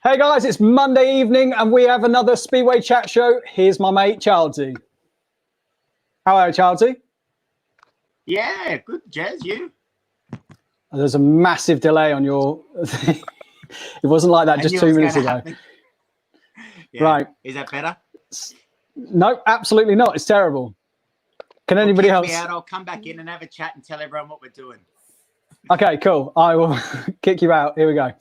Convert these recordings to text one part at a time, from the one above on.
Hey guys, it's Monday evening and we have another Speedway Chat Show. Here's my mate, Charlesy. How are you, Charlesy? Yeah, good, Jez, you? There's a massive delay on your thing. It wasn't like that just 2 minutes ago. Yeah. Right. Is that better? No, absolutely not. It's terrible. Can anybody else? Kick me out. I'll come back in and have a chat and tell everyone what we're doing. Okay, cool. I will kick you out. Here we go.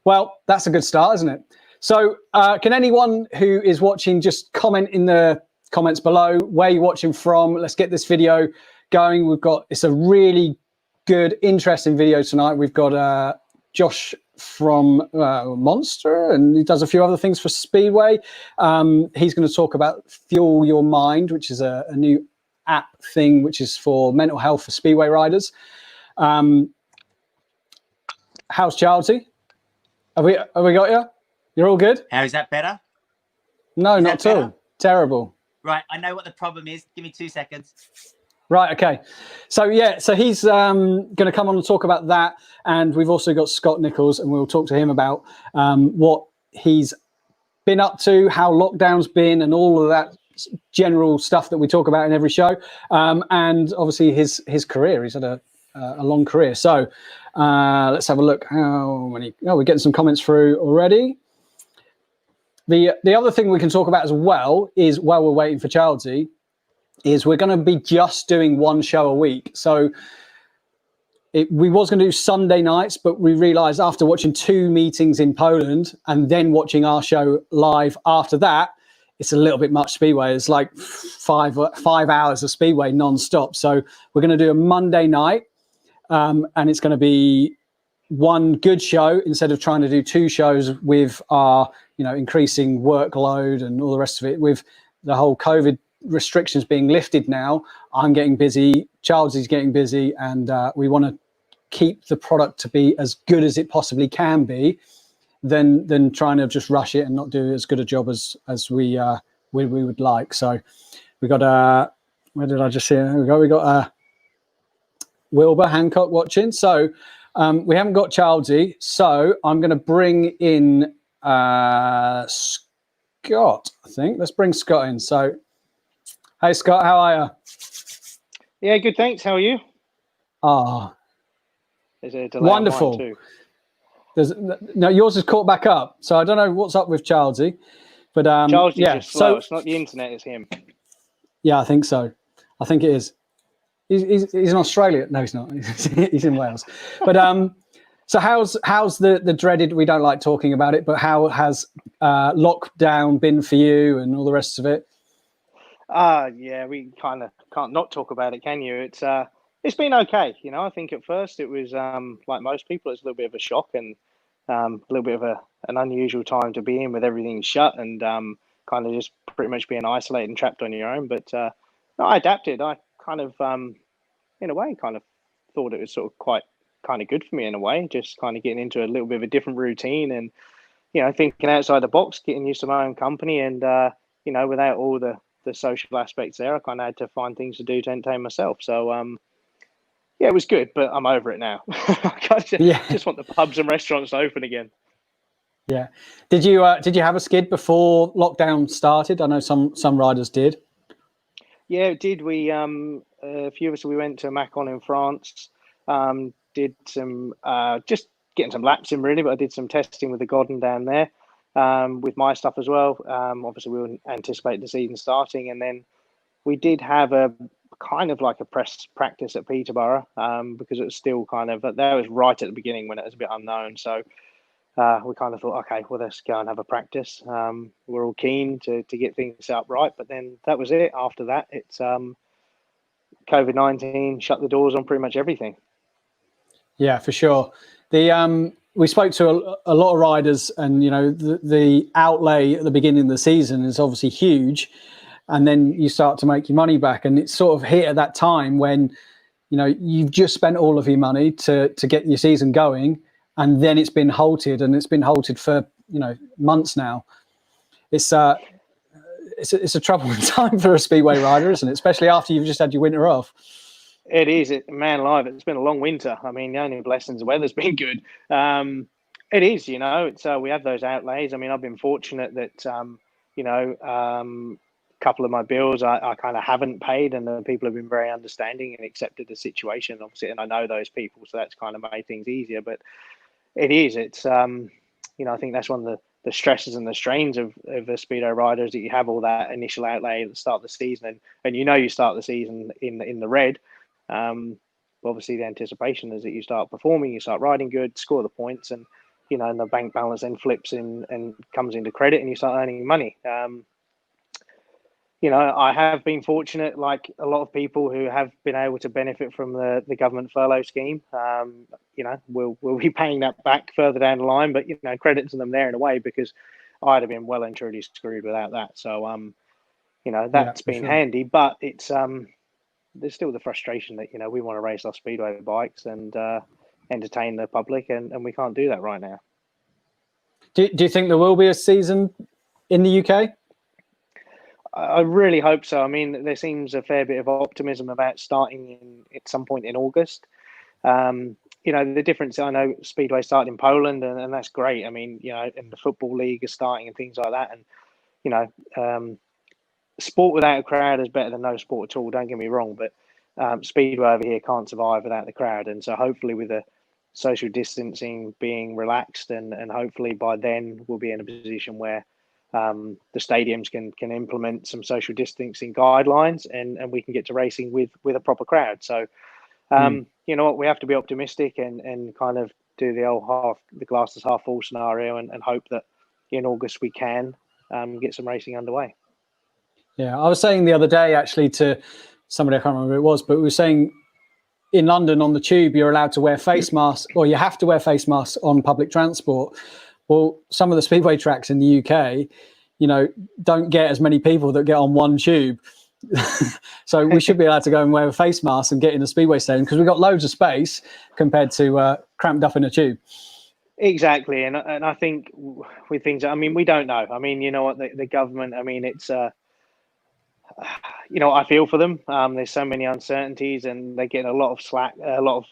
Well, that's a good start, isn't it? So can anyone who is watching just comment in the comments below where you're watching from? Let's get this video going. It's a really good, interesting video tonight. We've got Josh from Monster, and he does a few other things for Speedway. He's going to talk about Fuel Your Mind, which is a new app thing, which is for mental health for Speedway riders. How's Charlesy? Have we got you? You're all good? How is that better? No, not at all. Terrible. Right, I know what the problem is. Give me 2 seconds. Right, okay. So, yeah, so he's going to come on and talk about that. And we've also got Scott Nicholls, and we'll talk to him about what he's been up to, how lockdown's been, and all of that general stuff that we talk about in every show. And obviously his career. He's had a long career. So let's have a look. How many? Oh, we're getting some comments through already. The other thing we can talk about as well is, while we're waiting for Charlesy, is we're going to be just doing one show a week. So we was going to do Sunday nights, but we realized after watching 2 meetings in Poland and then watching our show live after that, it's a little bit much Speedway. It's like five hours of Speedway non-stop. So we're going to do a Monday night, and it's going to be one good show instead of trying to do 2 shows with our, increasing workload and all the rest of it. With the whole COVID restrictions being lifted now, I'm getting busy, Charlesy's getting busy, and we want to keep the product to be as good as it possibly can be, than trying to just rush it and not do as good a job as we would like. So we got where did I just see? There we go. We got Wilbur Hancock watching. So we haven't got Charlesy, so I'm going to bring in Scott. I think let's bring Scott in. So hey Scott, how are you? Yeah, good, thanks. How are you? There's a delay. Wonderful. On mine too. No, yours is caught back up. So I don't know what's up with Charlesy, but Charlesy's yeah. Just slow. It's not the internet, it's him. Yeah, I think so. I think it is. He's in Australia. No, he's not. He's in Wales. But so how's the dreaded? We don't like talking about it, but how has lockdown been for you and all the rest of it? Yeah, we kind of can't not talk about it, can you? It's been okay. I think at first it was like most people, it's a little bit of a shock and a little bit of an unusual time to be in with everything shut and kind of just pretty much being isolated and trapped on your own. But no, I adapted. I kind of, in a way, kind of thought it was sort of quite kind of good for me in a way, just kind of getting into a little bit of a different routine and, thinking outside the box, getting used to my own company and, without all the social aspects there, I kind of had to find things to do to entertain myself. So, yeah, it was good, but I'm over it now. I just want the pubs and restaurants to open again. Yeah. Did you have a skid before lockdown started? I know some riders did. Yeah, it did. We a few of us, we went to Macon in France, did some just getting some laps in really, but I did some testing with the Gudgeon down there with my stuff as well. Obviously, we wouldn't anticipate the season starting, and then we did have a kind of like a press practice at Peterborough because it was still kind of, that was right at the beginning when it was a bit unknown. So we kind of thought, okay, well, let's go and have a practice. We're all keen to get things set up right, but then that was it. After that, it's COVID-19 shut the doors on pretty much everything. Yeah, for sure. We spoke to a lot of riders, and the outlay at the beginning of the season is obviously huge, and then you start to make your money back, and it's sort of hit at that time when you've just spent all of your money to get your season going, and then it's been halted, and it's been halted for months now. It's a troubling time for a Speedway rider, isn't it? Especially after you've just had your winter off. It is, man alive. It's been a long winter. I mean, the only blessings, the weather's been good. It is, you know, it's we have those outlays. I mean, I've been fortunate that you know, a couple of my bills I kind of haven't paid, and the people have been very understanding and accepted the situation, obviously, and I know those people, so that's kind of made things easier. But it's you know, I think that's one of the stresses and the strains of the speedo riders, that you have all that initial outlay at the start of the season, and you know, you start the season in the red. Obviously, the anticipation is that you start performing, you start riding good, score the points, and you know, and the bank balance then flips in and comes into credit, and you start earning money. You know, I have been fortunate, like a lot of people who have been able to benefit from the government furlough scheme. You know, we'll be paying that back further down the line, but you know, credit to them there in a way, because I'd have been well and truly screwed without that. So you know, that's been handy, but it's there's still the frustration that, you know, we want to race our speedway bikes and entertain the public, and we can't do that right now. Do you think there will be a season in the UK? I really hope so. I mean, there seems a fair bit of optimism about starting at some point in August. You know, the difference, I know Speedway started in Poland, and that's great. I mean, you know, and the Football League is starting and things like that. And, you know, sport without a crowd is better than no sport at all, don't get me wrong. But Speedway over here can't survive without the crowd. And so hopefully with the social distancing being relaxed, and hopefully by then we'll be in a position where the stadiums can implement some social distancing guidelines, and we can get to racing with a proper crowd. So, you know what, we have to be optimistic and kind of do the glass is half full scenario, and hope that in August we can get some racing underway. Yeah, I was saying the other day, actually, to somebody, I can't remember who it was, but we were saying in London on the tube, you're allowed to wear face masks, or you have to wear face masks on public transport. Well, some of the speedway tracks in the UK, you know, don't get as many people that get on one tube. So we should be allowed to go and wear a face mask and get in the speedway stadium, because we've got loads of space compared to cramped up in a tube. Exactly. And I think with things, I mean, we don't know. I mean, you know what, the government, I mean, it's, you know, I feel for them. There's so many uncertainties, and they get a lot of slack, a lot of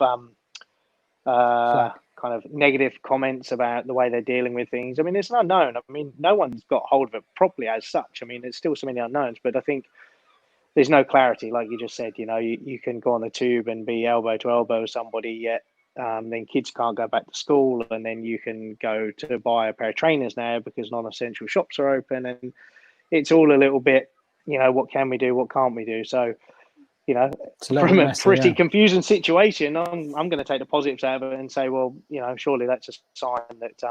kind of negative comments about the way they're dealing with things. I mean, it's an unknown. I mean, no one's got hold of it properly as such. I mean, there's still so many unknowns, but I think there's no clarity. Like you just said, you know, you can go on the tube and be elbow to elbow with somebody, yet then kids can't go back to school, and then you can go to buy a pair of trainers now because non-essential shops are open, and it's all a little bit, you know, what can we do, what can't we do? So, you know, from a pretty confusing situation, I'm going to take the positives out of it and say, well, you know, surely that's a sign that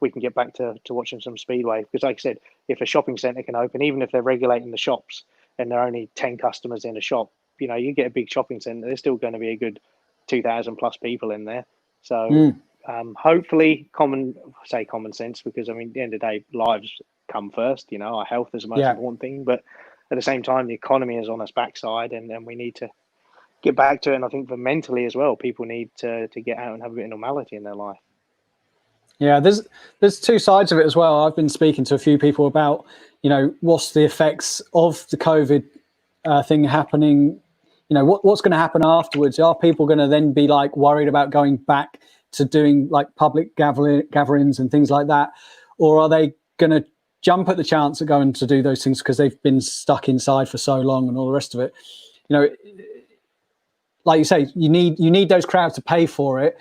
we can get back to watching some speedway. Because like I said, if a shopping centre can open, even if they're regulating the shops and there are only 10 customers in a shop, you know, you get a big shopping centre, there's still going to be a good 2,000 plus people in there. So hopefully common sense, because I mean, at the end of the day, lives come first. You know, our health is the most important thing, but at the same time, the economy is on its backside, and we need to get back to it. And I think for mentally as well, people need to get out and have a bit of normality in their life. Yeah, there's two sides of it as well. I've been speaking to a few people about, you know, what's the effects of the COVID thing happening. You know, what's going to happen afterwards? Are people going to then be like worried about going back to doing like public gatherings and things like that? Or are they going to jump at the chance of going to do those things because they've been stuck inside for so long and all the rest of it? You know, like you say, you need those crowds to pay for it.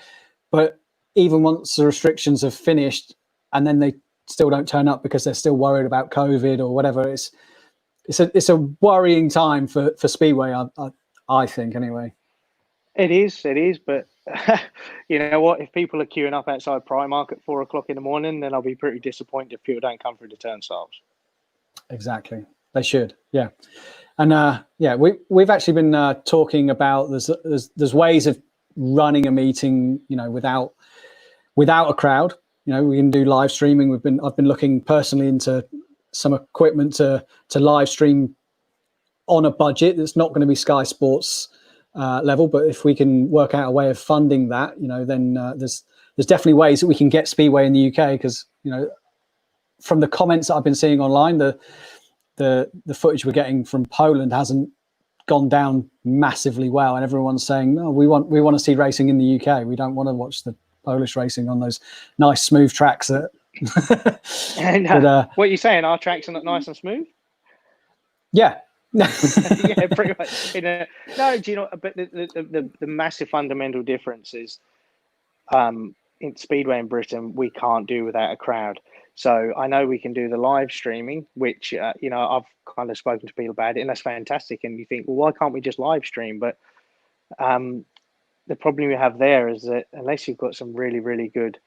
But even once the restrictions have finished and then they still don't turn up because they're still worried about COVID or whatever, it's a worrying time for Speedway, I think, anyway. It is, but you know what? If people are queuing up outside Primark at 4 o'clock in the morning, then I'll be pretty disappointed if people don't come through the turnstiles. Exactly, they should. Yeah, and we've actually been talking about there's ways of running a meeting, you know, without a crowd. You know, we can do live streaming. I've been looking personally into some equipment to live stream on a budget that's not going to be Sky Sports level, but if we can work out a way of funding that, you know, then there's definitely ways that we can get Speedway in the UK, because, you know, from the comments that I've been seeing online, the footage we're getting from Poland hasn't gone down massively well, and everyone's saying, no, we want to see racing in the UK. We don't want to watch the Polish racing on those nice smooth tracks. That, And but, what are you saying? Our tracks are not nice and smooth? yeah. Yeah, pretty much. No, do you know? But the massive fundamental difference is, in Speedway in Britain, we can't do without a crowd. So I know we can do the live streaming, which I've kind of spoken to people about it, and that's fantastic. And you think, well, why can't we just live stream? But the problem you have there is that unless you've got some really, really good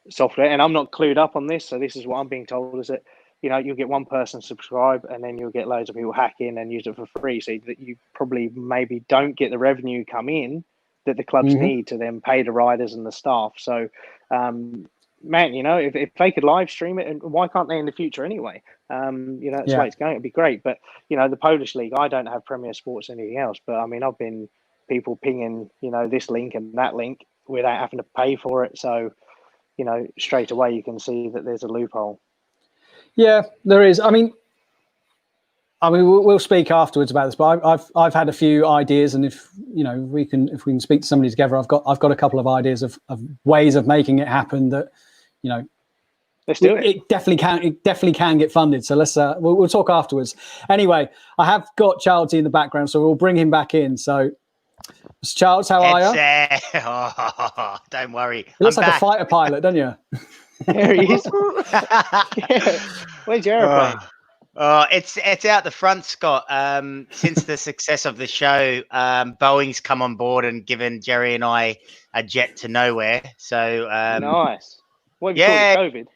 software, and I'm not clued up on this, so this is what I'm being told, is that you'll get one person subscribe and then you'll get loads of people hack in and use it for free, so that you probably maybe don't get the revenue come in that the clubs need to then pay the riders and the staff. So man, if they could live stream it, and why can't they in the future anyway? That's the way it's going. It'd be great. But the Polish league, I don't have Premier Sports or anything else, but I mean, I've been people pinging this link and that link without having to pay for it. So straight away you can see that there's a loophole. Yeah, there is. I mean, we'll speak afterwards about this, but I've had a few ideas, and if we can speak to somebody together, I've got a couple of ideas of ways of making it happen that let's do it. It definitely can get funded. So let's we'll talk afterwards. Anyway, I have got Charles in the background, so we'll bring him back in. So, Mr. Charles, how are you? Don't worry. He looks like a fighter pilot, doesn't you? There he is. Yeah. Where's your airplane? It's out the front, Scott. Since the success of the show, Boeing's come on board and given Jerry and I a jet to nowhere. So nice. What have you called it, COVID?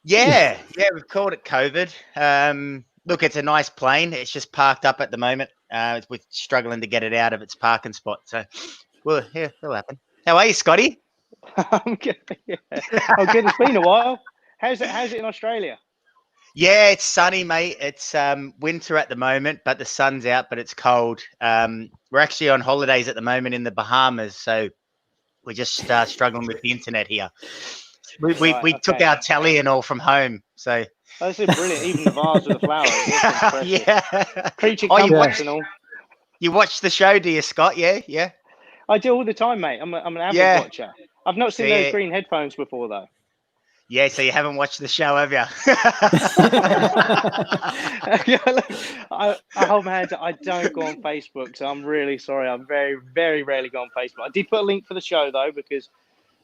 Yeah, we've called it COVID. Look, it's a nice plane. It's just parked up at the moment. We're struggling to get it out of its parking spot. So, well, yeah, it'll happen. How are you, Scotty? I'm good. Yeah. I'm good. It's been a while. How's it in Australia? Yeah, it's sunny, mate. It's winter at the moment, but the sun's out, but it's cold. We're actually on holidays at the moment in the Bahamas, so we're just struggling with the internet here. We took our telly and all from home, so. That's brilliant. Even the vase with the flowers. Yeah. Creature comforts and all. You watch the show, do you, Scott? Yeah. I do all the time, mate. I'm an avid watcher. I've not seen those green headphones before, though. Yeah, so you haven't watched the show, have you? I hold my hands up. I don't go on Facebook, so I'm really sorry. I'm very, very rarely go on Facebook. I did put a link for the show, though, because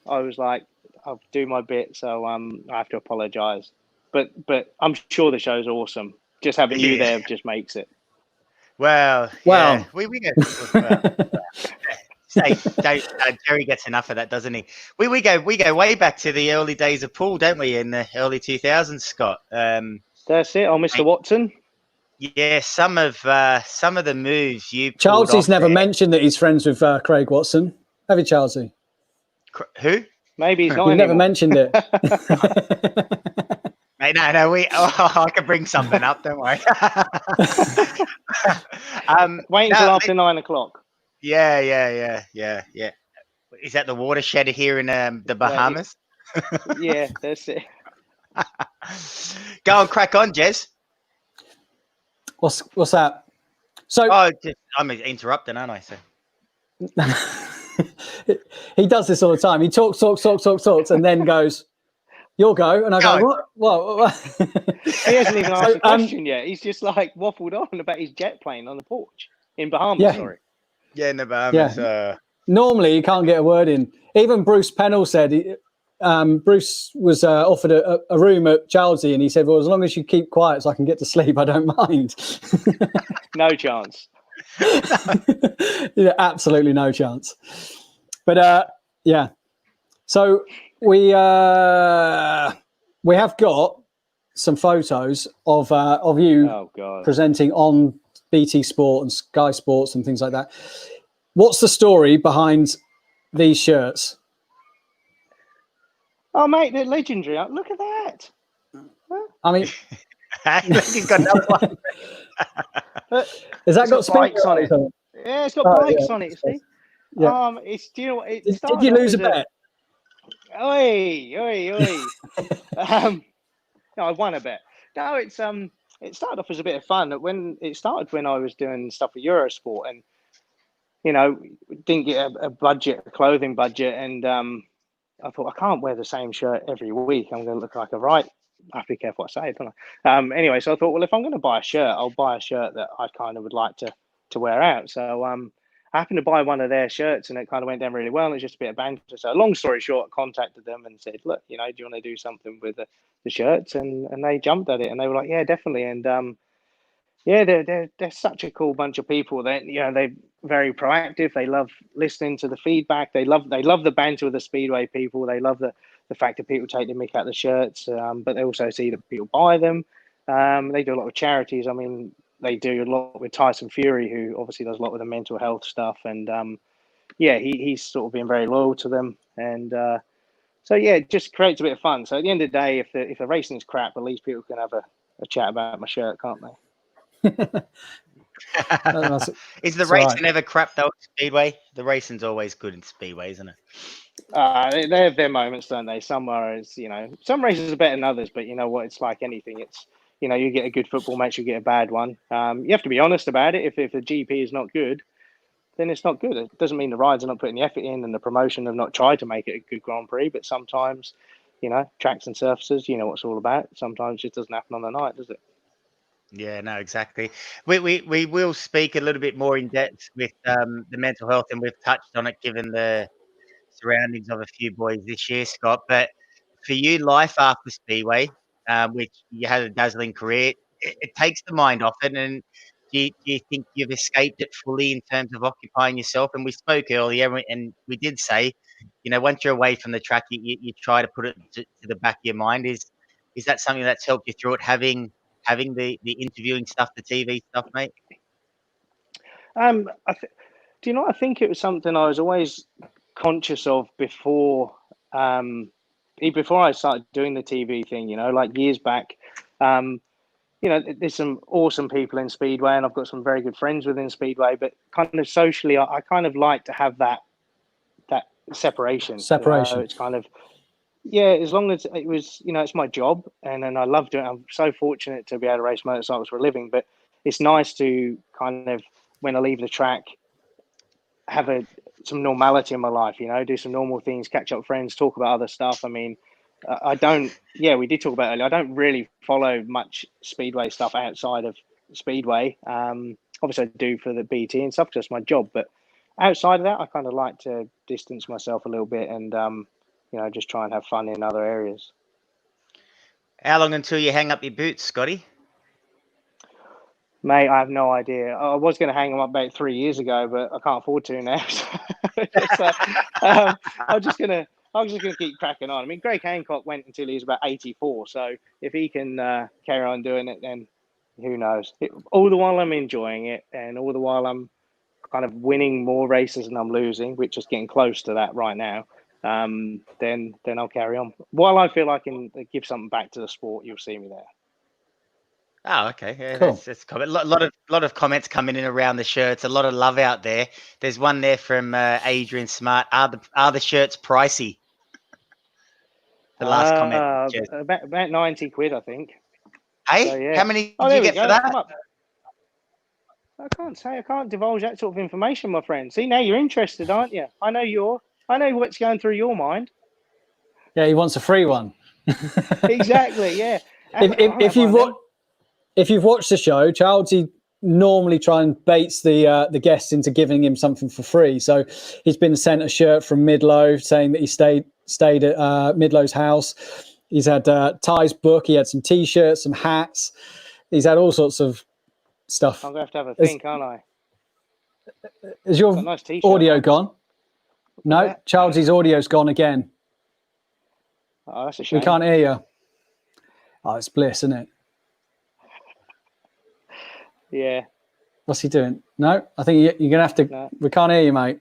I was like, I'll do my bit, so I have to apologise. But I'm sure the show's awesome. Just having you there just makes it. Well, yeah. we go. Jerry gets enough of that, doesn't he? We go way back to the early days of pool, don't we? In the early 2000s, Scott. That's it. Oh, Mr. Watson. Yeah, some of the moves you. Charles's never mentioned that he's friends with Craig Watson. Have you, Charlesy? Who? Maybe he's not. We never mentioned it. Mate, no, I can bring something up. Don't worry. Wait until after 9 o'clock. Yeah. Is that the watershed here in the Bahamas? Yeah, that's it. Go and crack on, Jez. What's that? So I'm interrupting, aren't I? So. He does this all the time. He talks, and then goes, "You'll go," and I go, "What?" He hasn't even asked a question yet. He's just like waffled on about his jet plane on the porch in Bahamas. Yeah. Sorry. Yeah, in the Bahamas. Yeah. Normally, you can't get a word in. Even Bruce Pennell said, Bruce was offered a room at Chelsea, and he said, "Well, as long as you keep quiet so I can get to sleep, I don't mind." No chance. Yeah, absolutely no chance. But yeah, so we have got some photos of you presenting on BT Sport and Sky Sports and things like that. What's the story behind these shirts? Oh, mate, they're legendary. Look at that. I mean, he's got another one. Has that got bikes on it? Yeah, it's got bikes on it. See? Yeah. Did you lose a bet? Oi. No, I won a bet. No, it started off as a bit of fun. When I was doing stuff for Eurosport, and didn't get a clothing budget, and I thought, I can't wear the same shirt every week. I'm going to look like a right. I have to be careful what I say, don't I? Anyway, so I thought, well, if I'm going to buy a shirt, I'll buy a shirt that I kind of would like to wear out. So I happened to buy one of their shirts, and it kind of went down really well. And it's just a bit of banter. So long story short, I contacted them and said, look, do you want to do something with the shirts? And they jumped at it, and they were like, yeah, definitely. And yeah, they're such a cool bunch of people. They're very proactive. They love listening to the feedback. They love the banter with the Speedway people. They love the fact that people take the mick out of the shirts, but they also see that people buy them. They do a lot of charities. I mean, they do a lot with Tyson Fury, who obviously does a lot with the mental health stuff. And yeah, he's sort of been very loyal to them. And so yeah, it just creates a bit of fun. So at the end of the day, if the racing's crap, at least people can have a chat about my shirt, can't they? Is the racing ever crap though at Speedway? The racing's always good in Speedway, isn't it? They have their moments, don't they? Some are, some races are better than others, but you know what? It's like anything. It's, you get a good football match, you get a bad one. You have to be honest about it. If the GP is not good, then it's not good. It doesn't mean the riders are not putting the effort in and the promotion have not tried to make it a good Grand Prix, but sometimes, tracks and surfaces, you know what it's all about. Sometimes it just doesn't happen on the night, does it? Yeah, no, exactly. We will speak a little bit more in depth with the mental health, and we've touched on it given the surroundings of a few boys this year, Scott. But for you, life after Speedway, which you had a dazzling career, it takes the mind off it. And do you think you've escaped it fully in terms of occupying yourself? And we spoke earlier, and we did say, once you're away from the track, you try to put it to the back of your mind. Is that something that's helped you through it, having the interviewing stuff, the TV stuff, mate? Do you know what? I think it was something I was always conscious of before I started doing the TV thing, like years back. There's some awesome people in Speedway, and I've got some very good friends within Speedway, but kind of socially, I kind of like to have that separation. It's kind of, yeah, as long as it was, it's my job, and I love doing it. I'm so fortunate to be able to race motorcycles for a living, but it's nice to kind of, when I leave the track, have some normality in my life, do some normal things, catch up with friends, talk about other stuff. I mean, we did talk about it earlier. I don't really follow much Speedway stuff outside of Speedway. Obviously, I do for the BT and stuff, just my job. But outside of that, I kind of like to distance myself a little bit and, just try and have fun in other areas. How long until you hang up your boots, Scotty? Mate, I have no idea. I was going to hang them up about 3 years ago, but I can't afford to now. I'm just going to keep cracking on. I mean, Greg Hancock went until he was about 84. So if he can carry on doing it, then who knows? All the while I'm enjoying it, and all the while I'm kind of winning more races than I'm losing, which is getting close to that right now. Then I'll carry on. While I feel I can give something back to the sport, you'll see me there. Oh, okay. Yeah, cool. That's cool. A lot of comments coming in around the shirts. A lot of love out there. There's one there from Adrian Smart. Are the shirts pricey? The last comment. About 90 quid, I think. Hey, so, yeah. How many did you get for that? I can't say. I can't divulge that sort of information, my friend. See, now you're interested, aren't you? I know what's going through your mind. Yeah, he wants a free one. Exactly. Yeah. If you've watched the show, Charlesy normally try and baits the guests into giving him something for free. So he's been sent a shirt from Midlow saying that he stayed at Midlow's house. He's had Ty's book. He had some T-shirts, some hats. He's had all sorts of stuff. I'm going to have a think, aren't I? Is your nice audio gone? No, Charlesy's audio's gone again. Oh, that's a shame. We can't hear you. Oh, it's bliss, isn't it? Yeah. What's he doing? No, I think you're going to have to... No. We can't hear you, mate.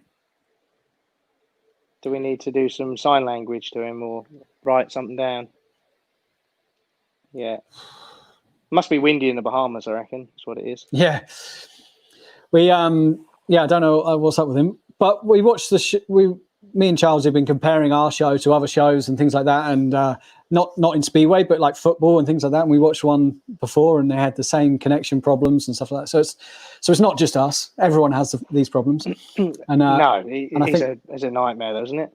Do we need to do some sign language to him or write something down? Yeah. Must be windy in the Bahamas, I reckon. That's what it is. Yeah. I don't know what's up with him. But we watched me and Charles have been comparing our show to other shows and things like that, and not in Speedway, but like football and things like that. And we watched one before, and they had the same connection problems and stuff like that. So it's not just us. Everyone has these problems. And no, it's a nightmare, though, isn't it?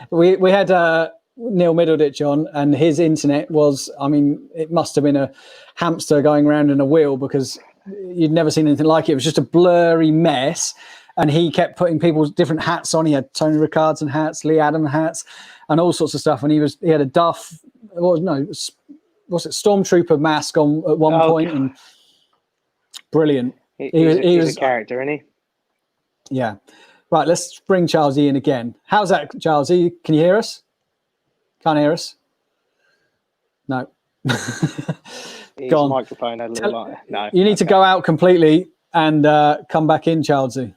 we had Neil Middleditch on, and his internet was, I mean, it must have been a hamster going around in a wheel, because you'd never seen anything like it. It was just a blurry mess, and he kept putting people's different hats on. He had Tony Ricardson hats, Lee Adam hats, and all sorts of stuff. And he had a Duff, what's it, Stormtrooper mask on at one point, God. and brilliant. He was a character, isn't he? Yeah. Right, let's bring Charlesy in again. How's that, Charlesy? Can you hear us? Can't hear us? No. His Gone. microphone had a little light. No. You need to go out completely and come back in, Charlesy.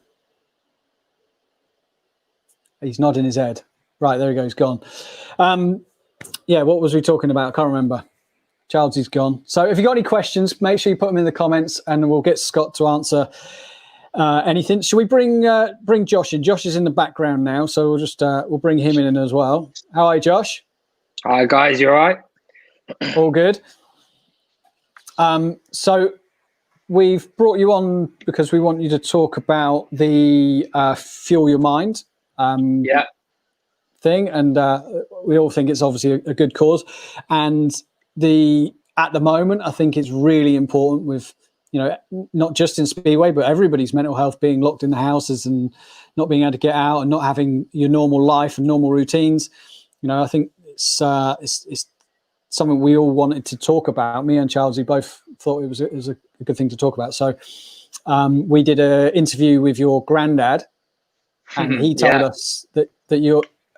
He's nodding his head. Right, there he goes, gone. Yeah, what was we talking about? I can't remember. Charlesy's gone. So if you've got any questions, make sure you put them in the comments, and we'll get Scott to answer anything. Should we bring Josh in? Josh is in the background now, so we'll just we'll bring him in as well. How are you, Josh? Hi guys, you all right? All good. So we've brought you on because we want you to talk about the Fuel Your Mind thing, and we all think it's obviously a good cause. And at the moment, I think it's really important with, you know, not just in Speedway, but everybody's mental health being locked in the houses and not being able to get out and not having your normal life and normal routines. You know, I think it's something we all wanted to talk about. Me and Charlesy both thought it was a good thing to talk about. So we did an interview with your granddad, and he told us that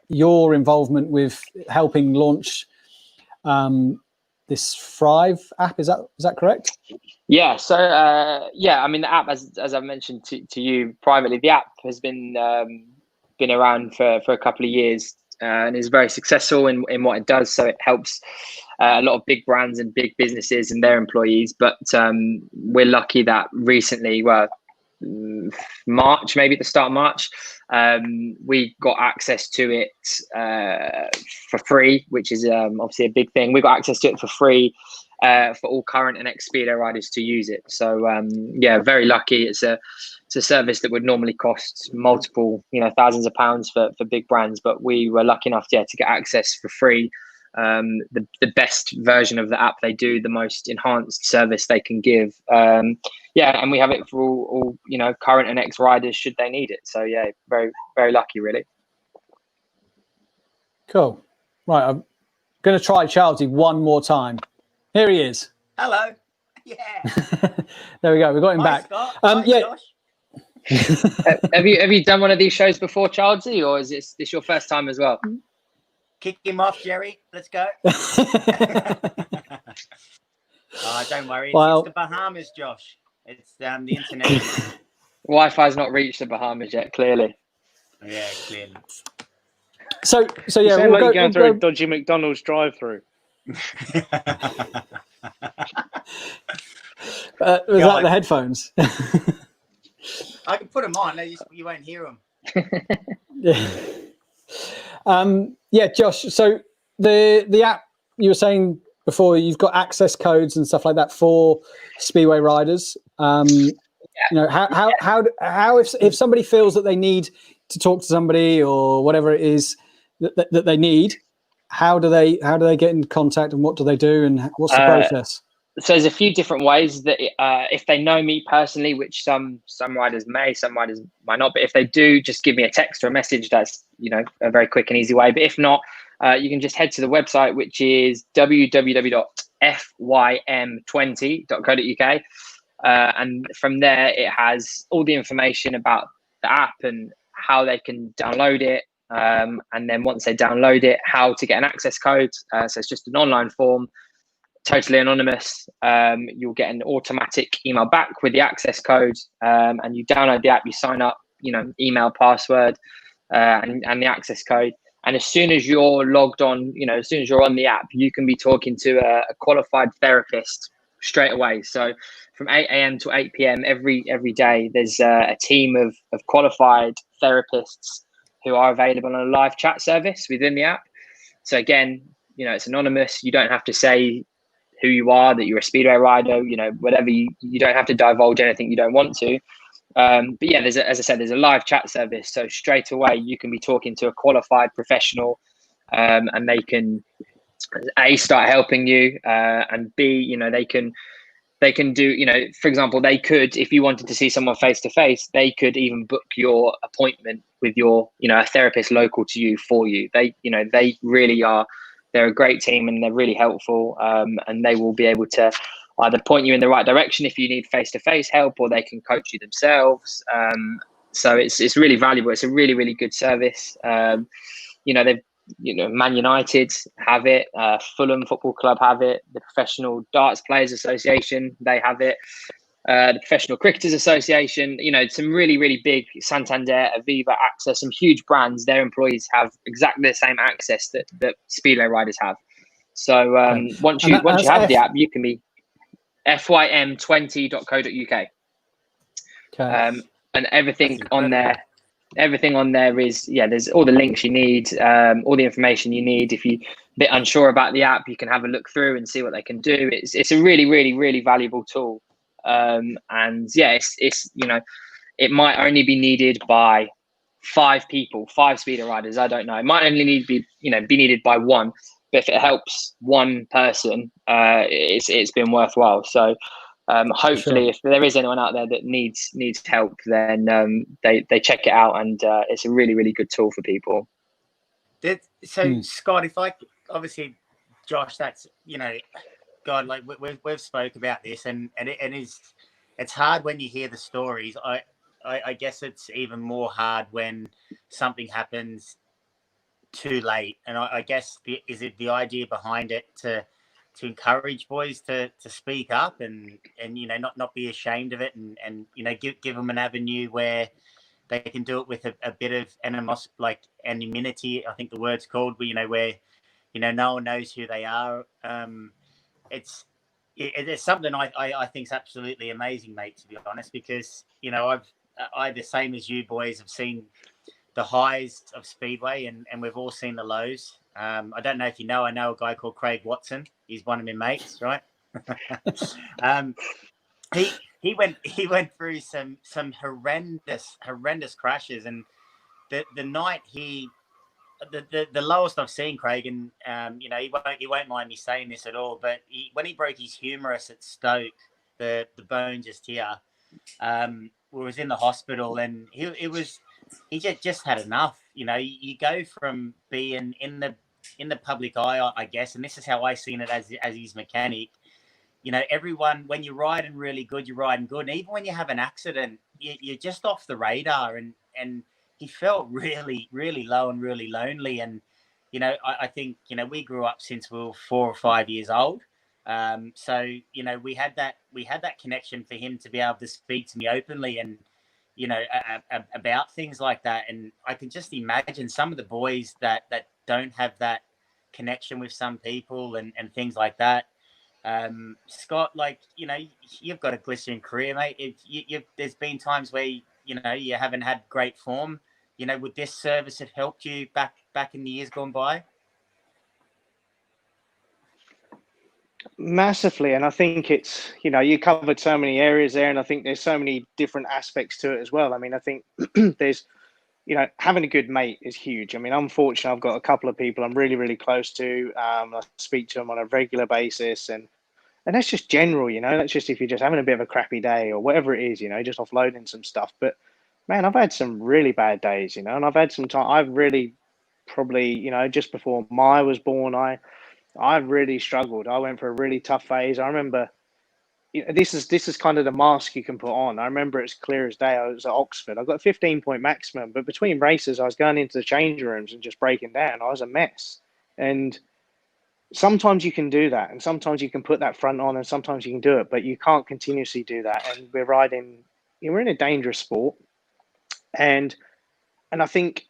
your involvement with helping launch this Thrive app, is that correct? Yeah. So I mean, the app, as I've mentioned to you privately, the app has been around for a couple of years. And is very successful in what it does. So it helps a lot of big brands and big businesses and their employees. But we're lucky that recently, March, maybe at the start of March, we got access to it for free, which is obviously a big thing. We got access to it for free for all current and ex-Speedway riders to use it. So very lucky. It's a service that would normally cost multiple, thousands of pounds for big brands, but we were lucky enough to get access for free. The best version of the app they do, the most enhanced service they can give. And we have it for all current and ex riders should they need it. So yeah, very, very lucky, really. Cool. Right, I'm going to try Charlesy one more time. Here he is. Hello. Yeah. There we go. We got him back. Scott. Hi, Josh. Have you done one of these shows before, Charlesy, or is this your first time as well? Kick him off, Jerry. Let's go. Don't worry. Well, it's the Bahamas, Josh. It's the internet. Wi-Fi's not reached the Bahamas yet, clearly. Yeah, clearly. So You yeah, sound like you're going through a dodgy McDonald's drive-through. Was that the headphones? I can put them on. You won't hear them. Yeah, Josh. So the app, you were saying before, you've got access codes and stuff like that for Speedway riders. How if somebody feels that they need to talk to somebody or whatever it is that they need, how do they get in contact, and what do they do, and what's the process? So there's a few different ways that if they know me personally, which some riders may, some riders might not, but if they do, just give me a text or a message. That's a very quick and easy way. But if not, you can just head to the website, which is www.fym20.co.uk, and from there it has all the information about the app and how they can download it, and then once they download it, how to get an access code. So it's just an online form, totally anonymous. You'll get an automatic email back with the access code, and you download the app, you sign up, email, password, and the access code. And as soon as you're logged on, as soon as you're on the app, you can be talking to a qualified therapist straight away. So from 8 a.m. to 8 p.m. every day, there's a team of qualified therapists who are available on a live chat service within the app. So again, it's anonymous. You don't have to say who you are, that you're a Speedway rider, whatever. You don't have to divulge anything you don't want to. But yeah, as I said, there's a live chat service, so straight away you can be talking to a qualified professional, and they can A, start helping you, and B, you know, they can do, you know, for example, they could, if you wanted to see someone face to face, they could even book your appointment with your, you know, a therapist local to you for you. They, you know, they really are, they're a great team and they're really helpful, and they will be able to either point you in the right direction if you need face to face help, or they can coach you themselves. So it's really valuable. It's a really, really good service. You know, Man United have it, Fulham Football Club have it, the Professional Darts Players Association, they have it, the Professional Cricketers Association, you know, some really, really big, Santander, Aviva, AXA, some huge brands, their employees have exactly the same access that Speedway riders have. So once you have the app, you can be FYM20.co.uk. Okay. And everything on there is, there's all the links you need, all the information you need. If you're a bit unsure about the app, you can have a look through and see what they can do. It's a really, really, really valuable tool. And yeah, it's you know, it might only be needed by 5 people, 5 speeder riders. I don't know. It might only need be needed by 1. But if it helps 1 person, it's been worthwhile. So hopefully, if there is anyone out there that needs help, then they check it out, and it's a really, really good tool for people. Scott, if I obviously, Josh, that's, you know, God, like we've spoke about this, and it's hard when you hear the stories. I guess it's even more hard when something happens too late, and I guess is it the idea behind it to encourage boys to speak up and you know, not be ashamed of it, and you know, give them an avenue where they can do it with a bit of anonymity, I think the word's called, where, you know, where, you know, no one knows who they are. It's something I think is absolutely amazing, mate, to be honest, because, you know, I the same as you boys have seen the highs of Speedway, and we've all seen the lows. I don't know if you know, I know a guy called Craig Watson. He's one of my mates, right? He went through some horrendous crashes, and the night the lowest I've seen Craig, and you know, he won't mind me saying this at all, but when he broke his humerus at Stoke, the bone just here, we was in the hospital, and he just had enough. You know, you go from being in the public eye, I guess, and this is how I seen it as his mechanic. You know, everyone, when you're riding really good, you're riding good, and even when you have an accident, you're just off the radar, and he felt really, really low and really lonely. And you know, I think, you know, we grew up since we were 4 or 5 years old. So, you know, we had that connection for him to be able to speak to me openly, and, you know, about things like that. And I can just imagine some of the boys that don't have that connection with some people, and things like that. Scott, like, you know, you've got a glistening career, mate. There's been times where, you know, you haven't had great form. You know, would this service have helped you back in the years gone by? Massively. And I think it's, you know, you covered so many areas there, and I think there's so many different aspects to it as well. I mean, I think there's, you know, having a good mate is huge. I mean, I'm fortunate. I've got a couple of people I'm really, really close to. I speak to them on a regular basis, and that's just general, you know, that's just if you're just having a bit of a crappy day or whatever it is, you know, just offloading some stuff. But man, I've had some really bad days, you know, and I've had some time. I've really probably, you know, just before Maya was born, I really struggled. I went for a really tough phase. I remember, you know, this is kind of the mask you can put on. I remember it's clear as day. I was at Oxford. I got a 15-point maximum, but between races, I was going into the change rooms and just breaking down. I was a mess. And sometimes you can do that, and sometimes you can put that front on, and sometimes you can do it, but you can't continuously do that. And we're riding, you know, we're in a dangerous sport, and I think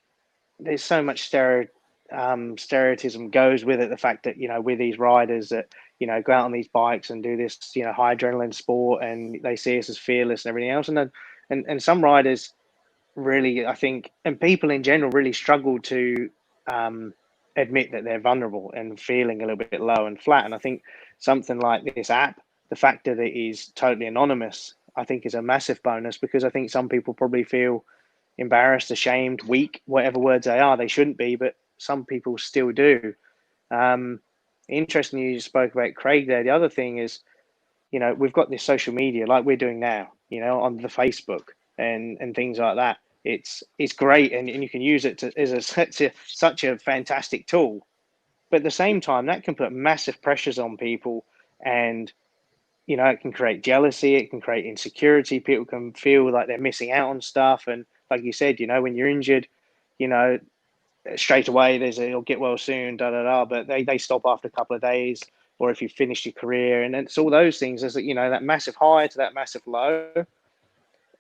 there's so much stereotypism goes with it. The fact that, you know, with these riders that, you know, go out on these bikes and do this, you know, high adrenaline sport, and they see us as fearless and everything else, and then and some riders really, I think, and people in general really struggle to admit that they're vulnerable and feeling a little bit low and flat. And I think something like this app, the fact that it is totally anonymous, I think is a massive bonus, because I think some people probably feel embarrassed, ashamed, weak, whatever words they are. They shouldn't be, but some people still do. Interesting you spoke about Craig there. The other thing is, you know, we've got this social media like we're doing now, you know, on the Facebook and things like that. It's great, and you can use it as such a fantastic tool. But at the same time, that can put massive pressures on people, and you know, it can create jealousy, it can create insecurity. People can feel like they're missing out on stuff, and like you said, you know, when you're injured, you know, straight away there's a, you'll get well soon, da da da. But they stop after a couple of days, or if you finished your career, and it's all those things. There's, you know, that massive high to that massive low,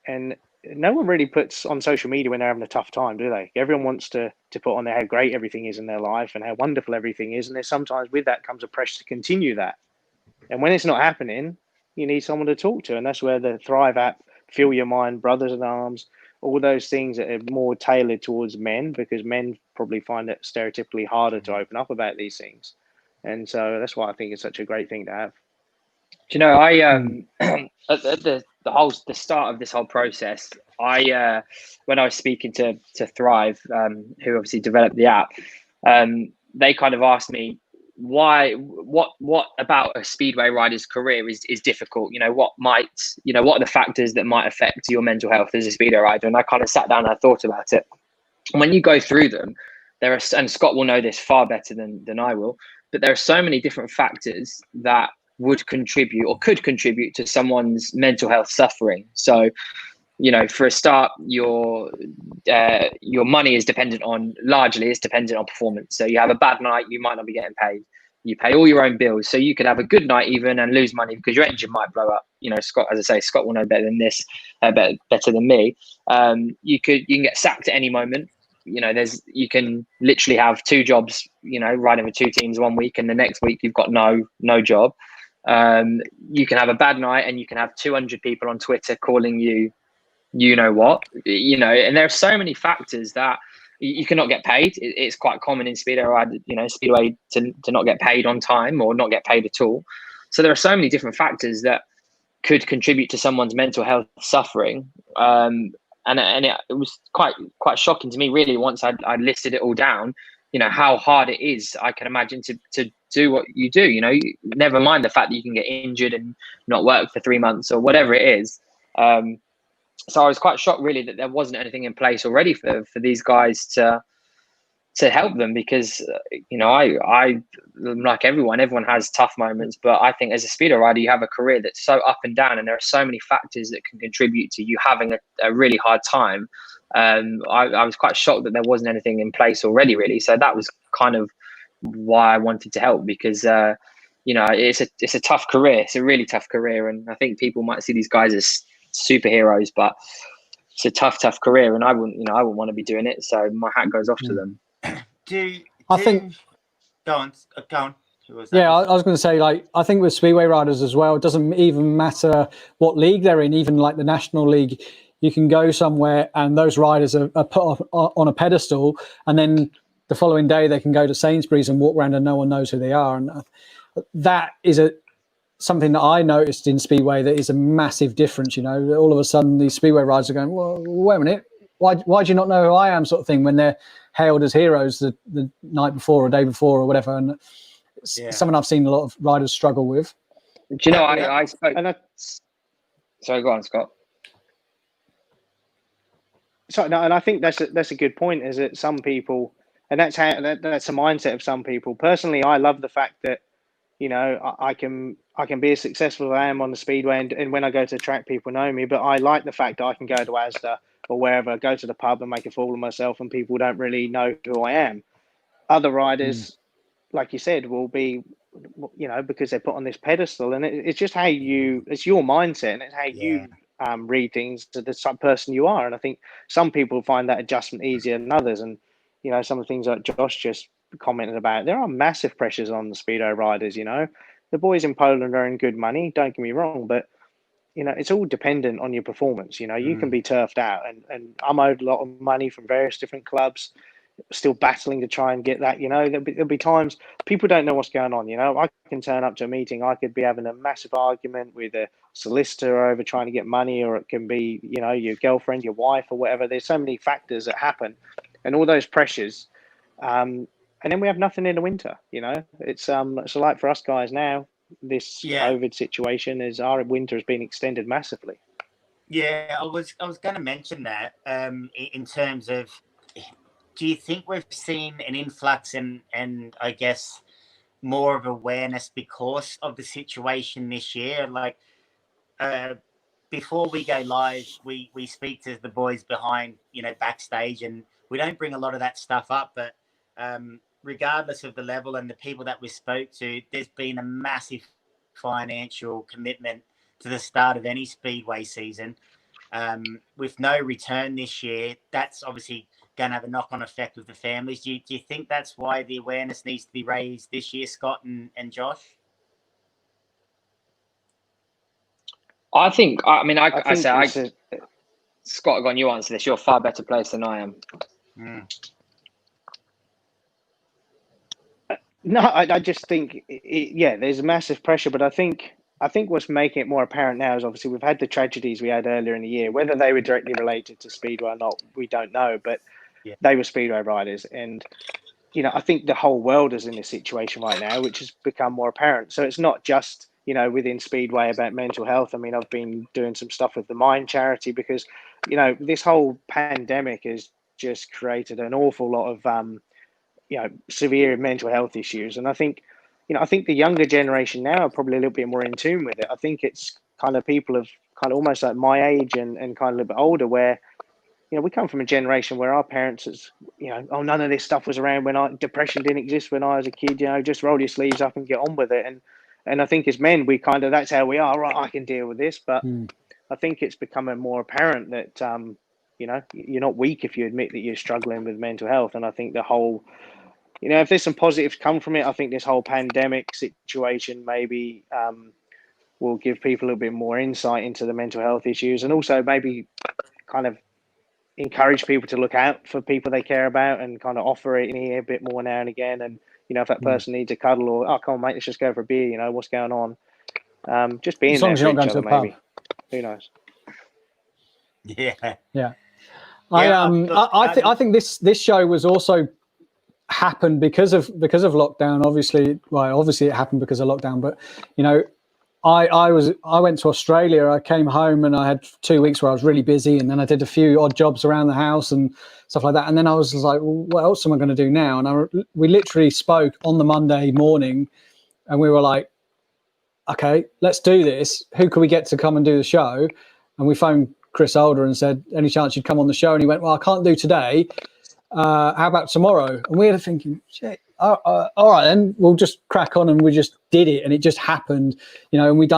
and no one really puts on social media when they're having a tough time, do they? Everyone wants to put on there how great everything is in their life and how wonderful everything is, and there's sometimes with that comes a pressure to continue that. And when it's not happening, you need someone to talk to, and that's where the Thrive app, Feel Your Mind, Brothers in Arms, all those things that are more tailored towards men, because men probably find it stereotypically harder to open up about these things. And so that's why I think it's such a great thing to have. Do you know, I at the start of this whole process, I when I was speaking to Thrive, who obviously developed the app, they kind of asked me what about a speedway rider's career is difficult. You know, what are the factors that might affect your mental health as a speedway rider? And I kind of sat down and I thought about it. And when you go through them, there are, and Scott will know this far better than I will, but there are so many different factors that would contribute or could contribute to someone's mental health suffering. So, you know, for a start, your money is largely dependent on performance. So you have a bad night, you might not be getting paid. You pay all your own bills. So you could have a good night even and lose money because your engine might blow up. You know, Scott, as I say, Scott will know better than this, better than me. You can get sacked at any moment. You know, you can literally have 2 jobs, you know, riding for 2 teams one week, and the next week you've got no job. You can have a bad night and you can have 200 people on Twitter calling you, you know what, you know, and there are so many factors that you cannot get paid. It's quite common in speedway, you know, speedway to not get paid on time or not get paid at all. So there are so many different factors that could contribute to someone's mental health suffering. And it was quite shocking to me, really, once I listed it all down, you know, how hard it is, I can imagine, to do what you do. You know, never mind the fact that you can get injured and not work for 3 months or whatever it is. So I was quite shocked, really, that there wasn't anything in place already for these guys to help them, because you know, I like everyone has tough moments, but I think as a speedo rider, you have a career that's so up and down, and there are so many factors that can contribute to you having a really hard time. I was quite shocked that there wasn't anything in place already, really. So that was kind of why I wanted to help, because you know, it's a tough career. It's a really tough career, and I think people might see these guys as superheroes, but it's a tough career, and I wouldn't want to be doing it. So my hat goes off to them. I think. Go on. Who was that? Yeah, I was going to say, like, I think with speedway riders as well, it doesn't even matter what league they're in. Even like the national league, you can go somewhere and those riders are put on a pedestal, and then the following day they can go to Sainsbury's and walk around and no one knows who they are. And that is something that I noticed in speedway that is a massive difference. You know, all of a sudden these speedway riders are going, well, wait a minute, why do you not know who I am, sort of thing, when they're hailed as heroes the night before or day before or whatever. And it's something I've seen a lot of riders struggle with. Do you know, I spoke, sorry, go on, Scott. So no, and I think that's a good point, is that some people, and that's a mindset of some people. Personally, I love the fact that, you know, I can be as successful as I am on the speedway, and when I go to the track, people know me. But I like the fact that I can go to Asda or wherever, go to the pub and make a fool of myself, and people don't really know who I am. Other riders, like you said, will be, you know, because they're put on this pedestal, and it's just it's your mindset, and it's how you read things to the type of person you are. And I think some people find that adjustment easier than others. And, you know, some of the things like Josh just commented about, there are massive pressures on the speedo riders. You know, the boys in Poland are in good money, don't get me wrong, but you know, it's all dependent on your performance. You know, you can be turfed out, and I'm owed a lot of money from various different clubs, still battling to try and get that. You know, there'll be times people don't know what's going on. You know, I can turn up to a meeting, I could be having a massive argument with a solicitor over trying to get money, or it can be, you know, your girlfriend, your wife, or whatever. There's so many factors that happen, and all those pressures. And then we have nothing in the winter. You know, it's like for us guys now, this COVID situation is our winter has been extended massively. Yeah, I was going to mention that in terms of, do you think we've seen an influx and I guess more of awareness because of the situation this year? Like, before we go live, we speak to the boys behind, you know, backstage, and we don't bring a lot of that stuff up, but regardless of the level and the people that we spoke to, there's been a massive financial commitment to the start of any Speedway season. With no return this year, that's obviously going to have a knock-on effect with the families. Do you think that's why the awareness needs to be raised this year, Scott and Josh? I think Scott, go on, you answer this. You're a far better place than I am. No, I just think, there's massive pressure, but I think what's making it more apparent now is obviously we've had the tragedies we had earlier in the year. Whether they were directly related to Speedway or not, we don't know, but they were Speedway riders. And, you know, I think the whole world is in this situation right now, which has become more apparent. So it's not just, you know, within Speedway about mental health. I mean, I've been doing some stuff with the Mind charity because, you know, this whole pandemic has just created an awful lot of, you know, severe mental health issues. And I think, you know, I think the younger generation now are probably a little bit more in tune with it. I think it's kind of people of kind of almost like my age and kind of a little bit older, where, you know, we come from a generation where our parents, is, you know, oh, none of this stuff was around when depression didn't exist when I was a kid, you know, just roll your sleeves up and get on with it. And I think as men, we kind of, that's how we are, right, I can deal with this. But I think it's becoming more apparent that, you know, you're not weak if you admit that you're struggling with mental health. And I think the whole, you know, if there's some positives come from it, I think this whole pandemic situation maybe will give people a little bit more insight into the mental health issues, and also maybe kind of encourage people to look out for people they care about and kind of offer it in here a bit more now and again. And, you know, if that person needs a cuddle or, oh, come on, mate, let's just go for a beer, you know, what's going on? Just being there for each other, maybe. Who knows? Yeah. I think this show was also happened because of lockdown. Obviously it happened because of lockdown, but, you know, I went to Australia. I came home and I had 2 weeks where I was really busy, and then I did a few odd jobs around the house and stuff like that. And then I was like, well, what else am I going to do now? And we literally spoke on the Monday morning, and we were like, okay, let's do this. Who can we get to come and do the show? And we phoned Chris Older and said, any chance you'd come on the show? And he went, well, I can't do today. How about tomorrow? And we were thinking, shit, all right, then we'll just crack on. And we just did it, and it just happened, you know. And we've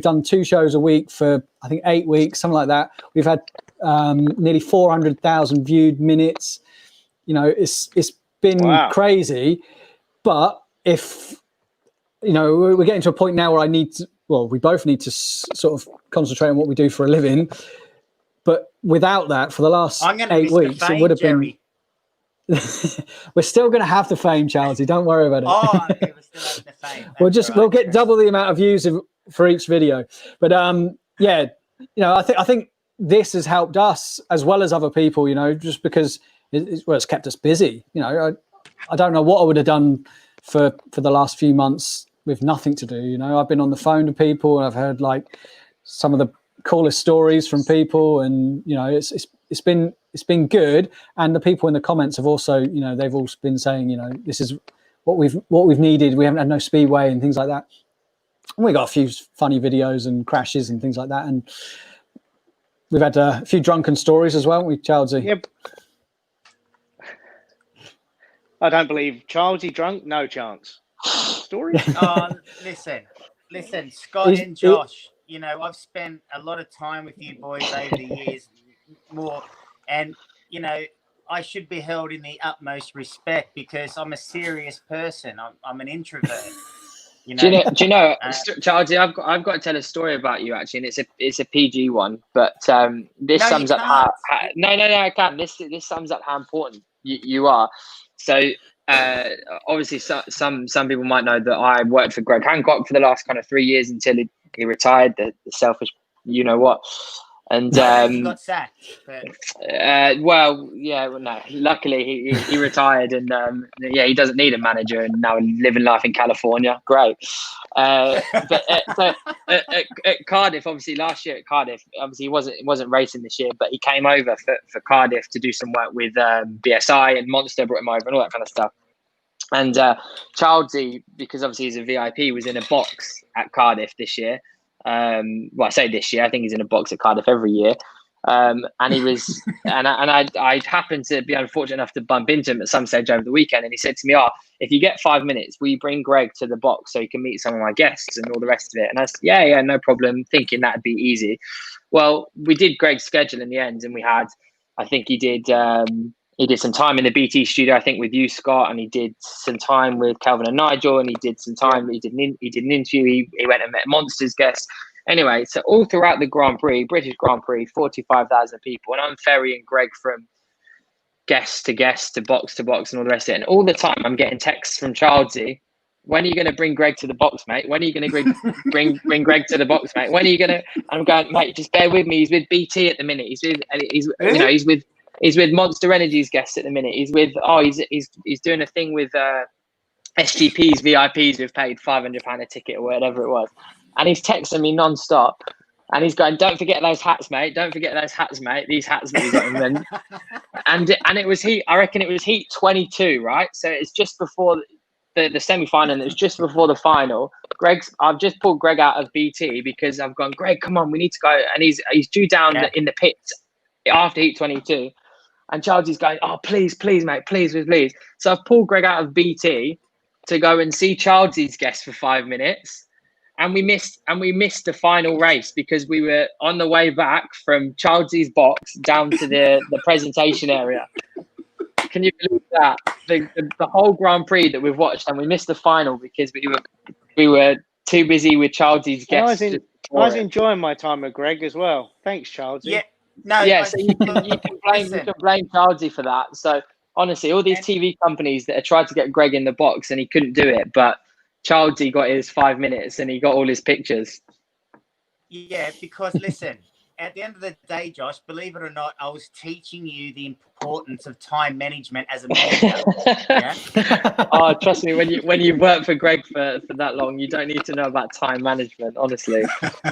done 2 shows a week for, I think, 8 weeks, something like that. We've had nearly 400,000 viewed minutes. You know, it's been crazy. But if, you know, we're getting to a point now where we both need to sort of concentrate on what we do for a living. But without that, for the last 8 weeks, it would have been. We're still going to have the fame, Charlie. Don't worry about it. Oh, okay, we're still having the fame. We'll get double the amount of views for each video. But yeah, you know, I think this has helped us as well as other people. You know, just because it's kept us busy. You know, I don't know what I would have done for the last few months with nothing to do. You know, I've been on the phone to people, and I've heard like some of the coolest stories from people, and you know, it's been good. And the people in the comments have also, you know, they've all been saying, you know, this is what we've needed. We haven't had no Speedway and things like that. And we got a few funny videos and crashes and things like that. And we've had a few drunken stories as well, haven't we, Charlesy? Yep. I don't believe Charlesy drunk. No chance. Story? Listen, Scott and Josh. You know, I've spent a lot of time with you boys over the years, more, and you know, I should be held in the utmost respect because I'm a serious person. I'm an introvert. You know? Do you know, Charlie? I've got to tell a story about you actually, and it's a PG one, but this sums up how. No, I can. This sums up how important you are. So obviously, some people might know that I worked for Greg Hancock for the last kind of 3 years until he retired, the selfish, you know what. And he got sacked. But... well, no. Luckily, he retired, and he doesn't need a manager, and now living life in California. Great. But at Cardiff, obviously last year at Cardiff, obviously he wasn't racing this year, but he came over for Cardiff to do some work with BSI, and Monster brought him over and all that kind of stuff. And Childsy, because obviously he's a VIP, was in a box at Cardiff this year. Well, I say this year, I think he's in a box at Cardiff every year. And he was, and I happened to be unfortunate enough to bump into him at some stage over the weekend. And he said to me, if you get 5 minutes, will you bring Greg to the box so he can meet some of my guests and all the rest of it? And I said, yeah, no problem, thinking that'd be easy. Well, we did Greg's schedule in the end, and we had, I think he did some time in the BT studio, I think, with you, Scott, and he did some time with Calvin and Nigel, and he did some time, he did an interview, he went and met Monster's guests. Anyway, so all throughout the Grand Prix, British Grand Prix, 45,000 people, and I'm ferrying Greg from guest to guest to box and all the rest of it. And all the time I'm getting texts from Childsy, when are you going to bring Greg to the box, mate? When are you going to bring Greg to the box, mate? When are you going to? I'm going, mate, just bear with me. He's with BT at the minute. He's with Monster Energy's guests at the minute. He's doing a thing with SGP's VIPs who've paid £500 a ticket or whatever it was. And he's texting me non-stop. And he's going, don't forget those hats, mate. Don't forget those hats, mate. These hats that we got him. And it was I reckon it was heat 22, right? So it's just before the semi-final, and it was just before the final. I've just pulled Greg out of BT because I've gone, Greg, come on, we need to go. And he's due down in the pits after heat 22. And Childsy's going, please, mate, please. So I've pulled Greg out of BT to go and see Childsy's guest for 5 minutes. And we missed the final race because we were on the way back from Childsy's box down to the presentation area. Can you believe that? The whole Grand Prix that we've watched, and we missed the final because we were too busy with Childsy's guests. I was enjoying my time with Greg as well. Thanks, Childsy. Yeah. No, yeah, so you can blame Childsy for that. So honestly, all these TV companies that have tried to get Greg in the box and he couldn't do it, but Childsy got his 5 minutes and he got all his pictures. Yeah, because listen, at the end of the day, Josh, believe it or not, I was teaching you the importance of time management as a manager. Yeah? Trust me, when you work for Greg for that long, you don't need to know about time management, honestly.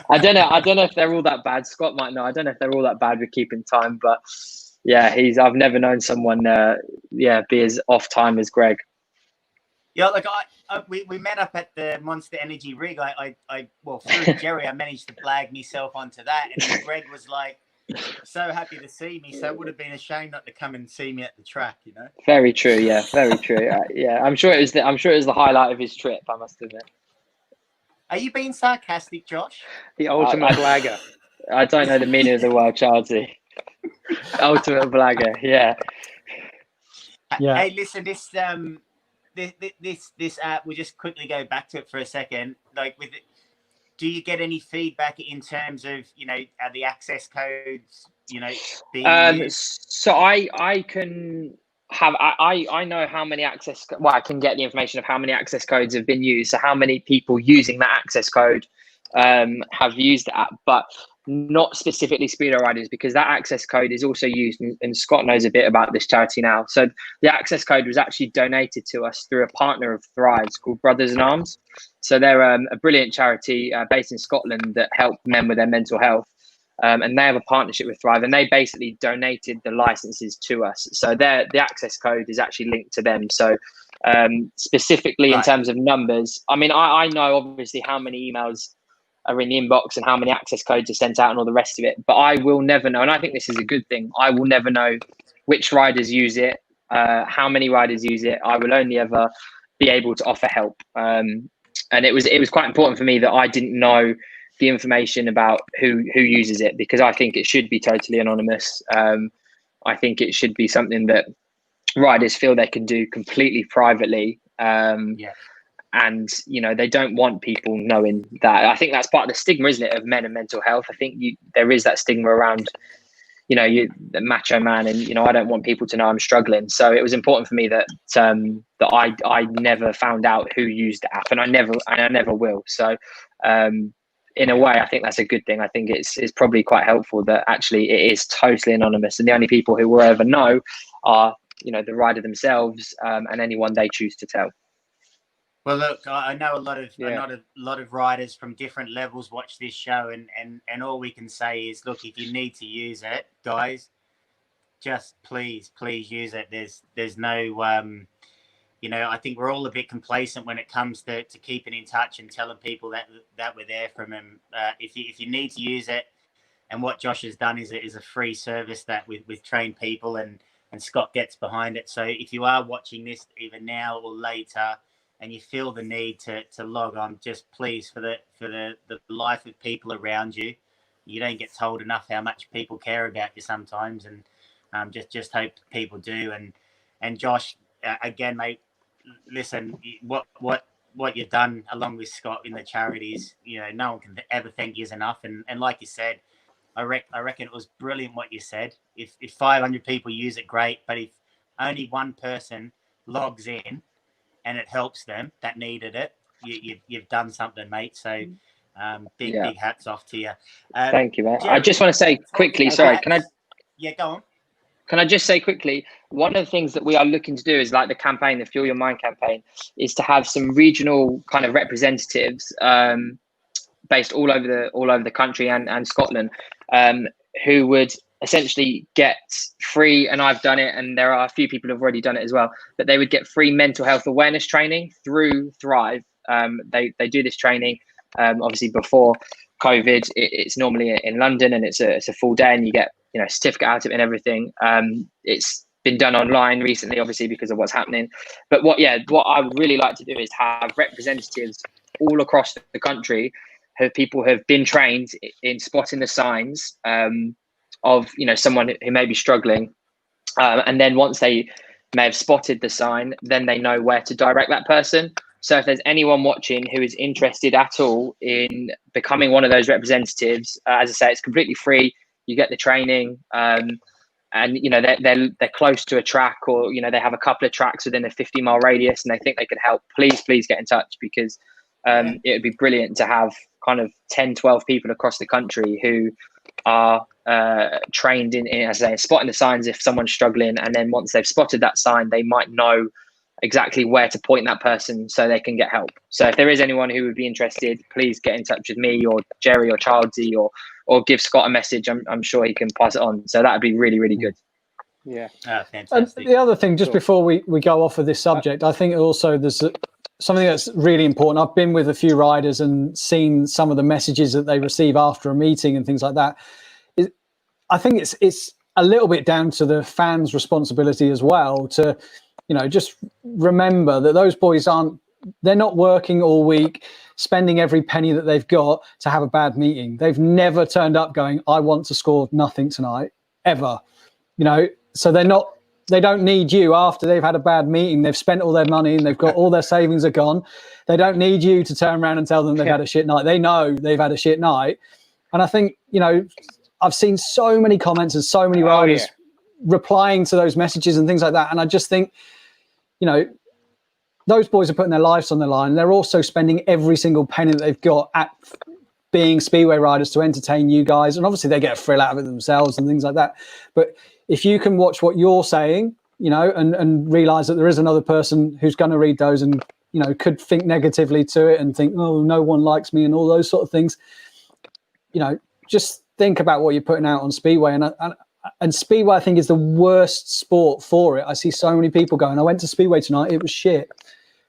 I don't know if they're all that bad. Scott might know. I don't know if they're all that bad with keeping time, but yeah, I've never known someone be as off time as Greg. Yeah, like we met up at the Monster Energy rig. Through Jerry, I managed to blag myself onto that, and Greg was like so happy to see me. So it would have been a shame not to come and see me at the track, you know. Very true. Yeah, very true. I'm sure it was the highlight of his trip. I must admit. Are you being sarcastic, Josh? The ultimate blagger. I don't know the meaning of the word, Childsy. Ultimate blagger. Yeah. Yeah. Hey, listen, this app, we'll just quickly go back to it for a second. Like, do you get any feedback in terms of, are the access codes, being used? So I can have, I know how many I can get the information of how many access codes have been used. So how many people using that access code have used the app, but not specifically Speedo riders, because that access code is also used, and Scott knows a bit about this charity now. So the access code was actually donated to us through a partner of Thrive's called Brothers in Arms. So they're a brilliant charity based in Scotland that help men with their mental health. And they have a partnership with Thrive, and they basically donated the licenses to us. So the access code is actually linked to them. So specifically in terms of numbers, I mean, I know obviously how many emails are in the inbox and how many access codes are sent out and all the rest of it, but I will never know, and I think this is a good thing, I will never know which riders use it, how many riders use it. I will only ever be able to offer help, and it was quite important for me that I didn't know the information about who uses it, because I think it should be totally anonymous. I think it should be something that riders feel they can do completely privately. And they don't want people knowing that. I think that's part of the stigma, isn't it, of men and mental health. I think there is that stigma around, the macho man, and I don't want people to know I'm struggling. So it was important for me that I never found out who used the app, and I never will. So in a way, I think that's a good thing. I think it's probably quite helpful that actually it is totally anonymous, and the only people who will ever know are, you know, the rider themselves, and anyone they choose to tell. Well, look, I know a lot of riders from different levels watch this show, and all we can say is, look, if you need to use it, guys, just please use it. There's no, you know, I think we're all a bit complacent when it comes to keeping in touch and telling people that we're there for them. If you need to use it, and what Josh has done is a free service that with trained people, and Scott gets behind it. So if you are watching this either now or later, and you feel the need to log on, just please, for the life of people around you, you don't get told enough how much people care about you sometimes, and just hope people do. And Josh, again, mate, listen, what you've done along with Scott in the charities, you know, no one can ever thank you enough. And like you said, I reckon it was brilliant what you said. If 500 people use it, great, but if only one person logs in and it helps them that needed it, you've done something, mate. So big hats off to you. Thank you, mate. Jerry, I just want to say quickly, sorry, can I? Yeah, go on. Can I just say quickly, one of the things that we are looking to do is, like the campaign, the Fuel Your Mind campaign, is to have some regional kind of representatives based all over the country and Scotland, who would essentially get free, and I've done it, and there are a few people who have already done it as well, but they would get free mental health awareness training through Thrive. They do this training, obviously before COVID, it's normally in London, and it's a full day, and you get, you know, certificate out of it and everything. It's been done online recently, obviously, because of what's happening. But what I would really like to do is have representatives all across the country, people who have been trained in spotting the signs of, you know, someone who may be struggling, and then once they may have spotted the sign, then they know where to direct that person. So if there's anyone watching who is interested at all in becoming one of those representatives, as I say, it's completely free. You get the training, and you know, they're close to a track, or, you know, they have a couple of tracks within a 50-mile radius, and they think they could help. Please get in touch, because it would be brilliant to have kind of 10, 12 people across the country who are trained in, as I say, spotting the signs if someone's struggling, and then once they've spotted that sign, they might know exactly where to point that person so they can get help. So if there is anyone who would be interested, please get in touch with me or Jerry or Childsy, or give Scott a message. I'm sure he can pass it on. So that would be really, really good. Yeah. Fantastic. And the other thing, just before we go off of this subject, I think also there's something that's really important. I've been with a few riders and seen some of the messages that they receive after a meeting and things like that. I think it's a little bit down to the fans' responsibility as well to, you know, just remember that those boys they're not working all week, spending every penny that they've got to have a bad meeting. They've never turned up going, I want to score nothing tonight, ever. You know, so they don't need you after they've had a bad meeting. They've spent all their money and they've got all their savings are gone. They don't need you to turn around and tell them they've had a shit night. They know they've had a shit night. And I think, you know, I've seen so many comments and so many riders replying to those messages and things like that. And I just think, you know, those boys are putting their lives on the line. They're also spending every single penny that they've got at being Speedway riders to entertain you guys. And obviously they get a thrill out of it themselves and things like that. But if you can watch what you're saying, you know, and realize that there is another person who's going to read those and, you know, could think negatively to it and think, oh, no one likes me and all those sort of things, you know, just think about what you're putting out on Speedway. And Speedway, I think, is the worst sport for it. I see so many people going, I went to Speedway tonight, it was shit.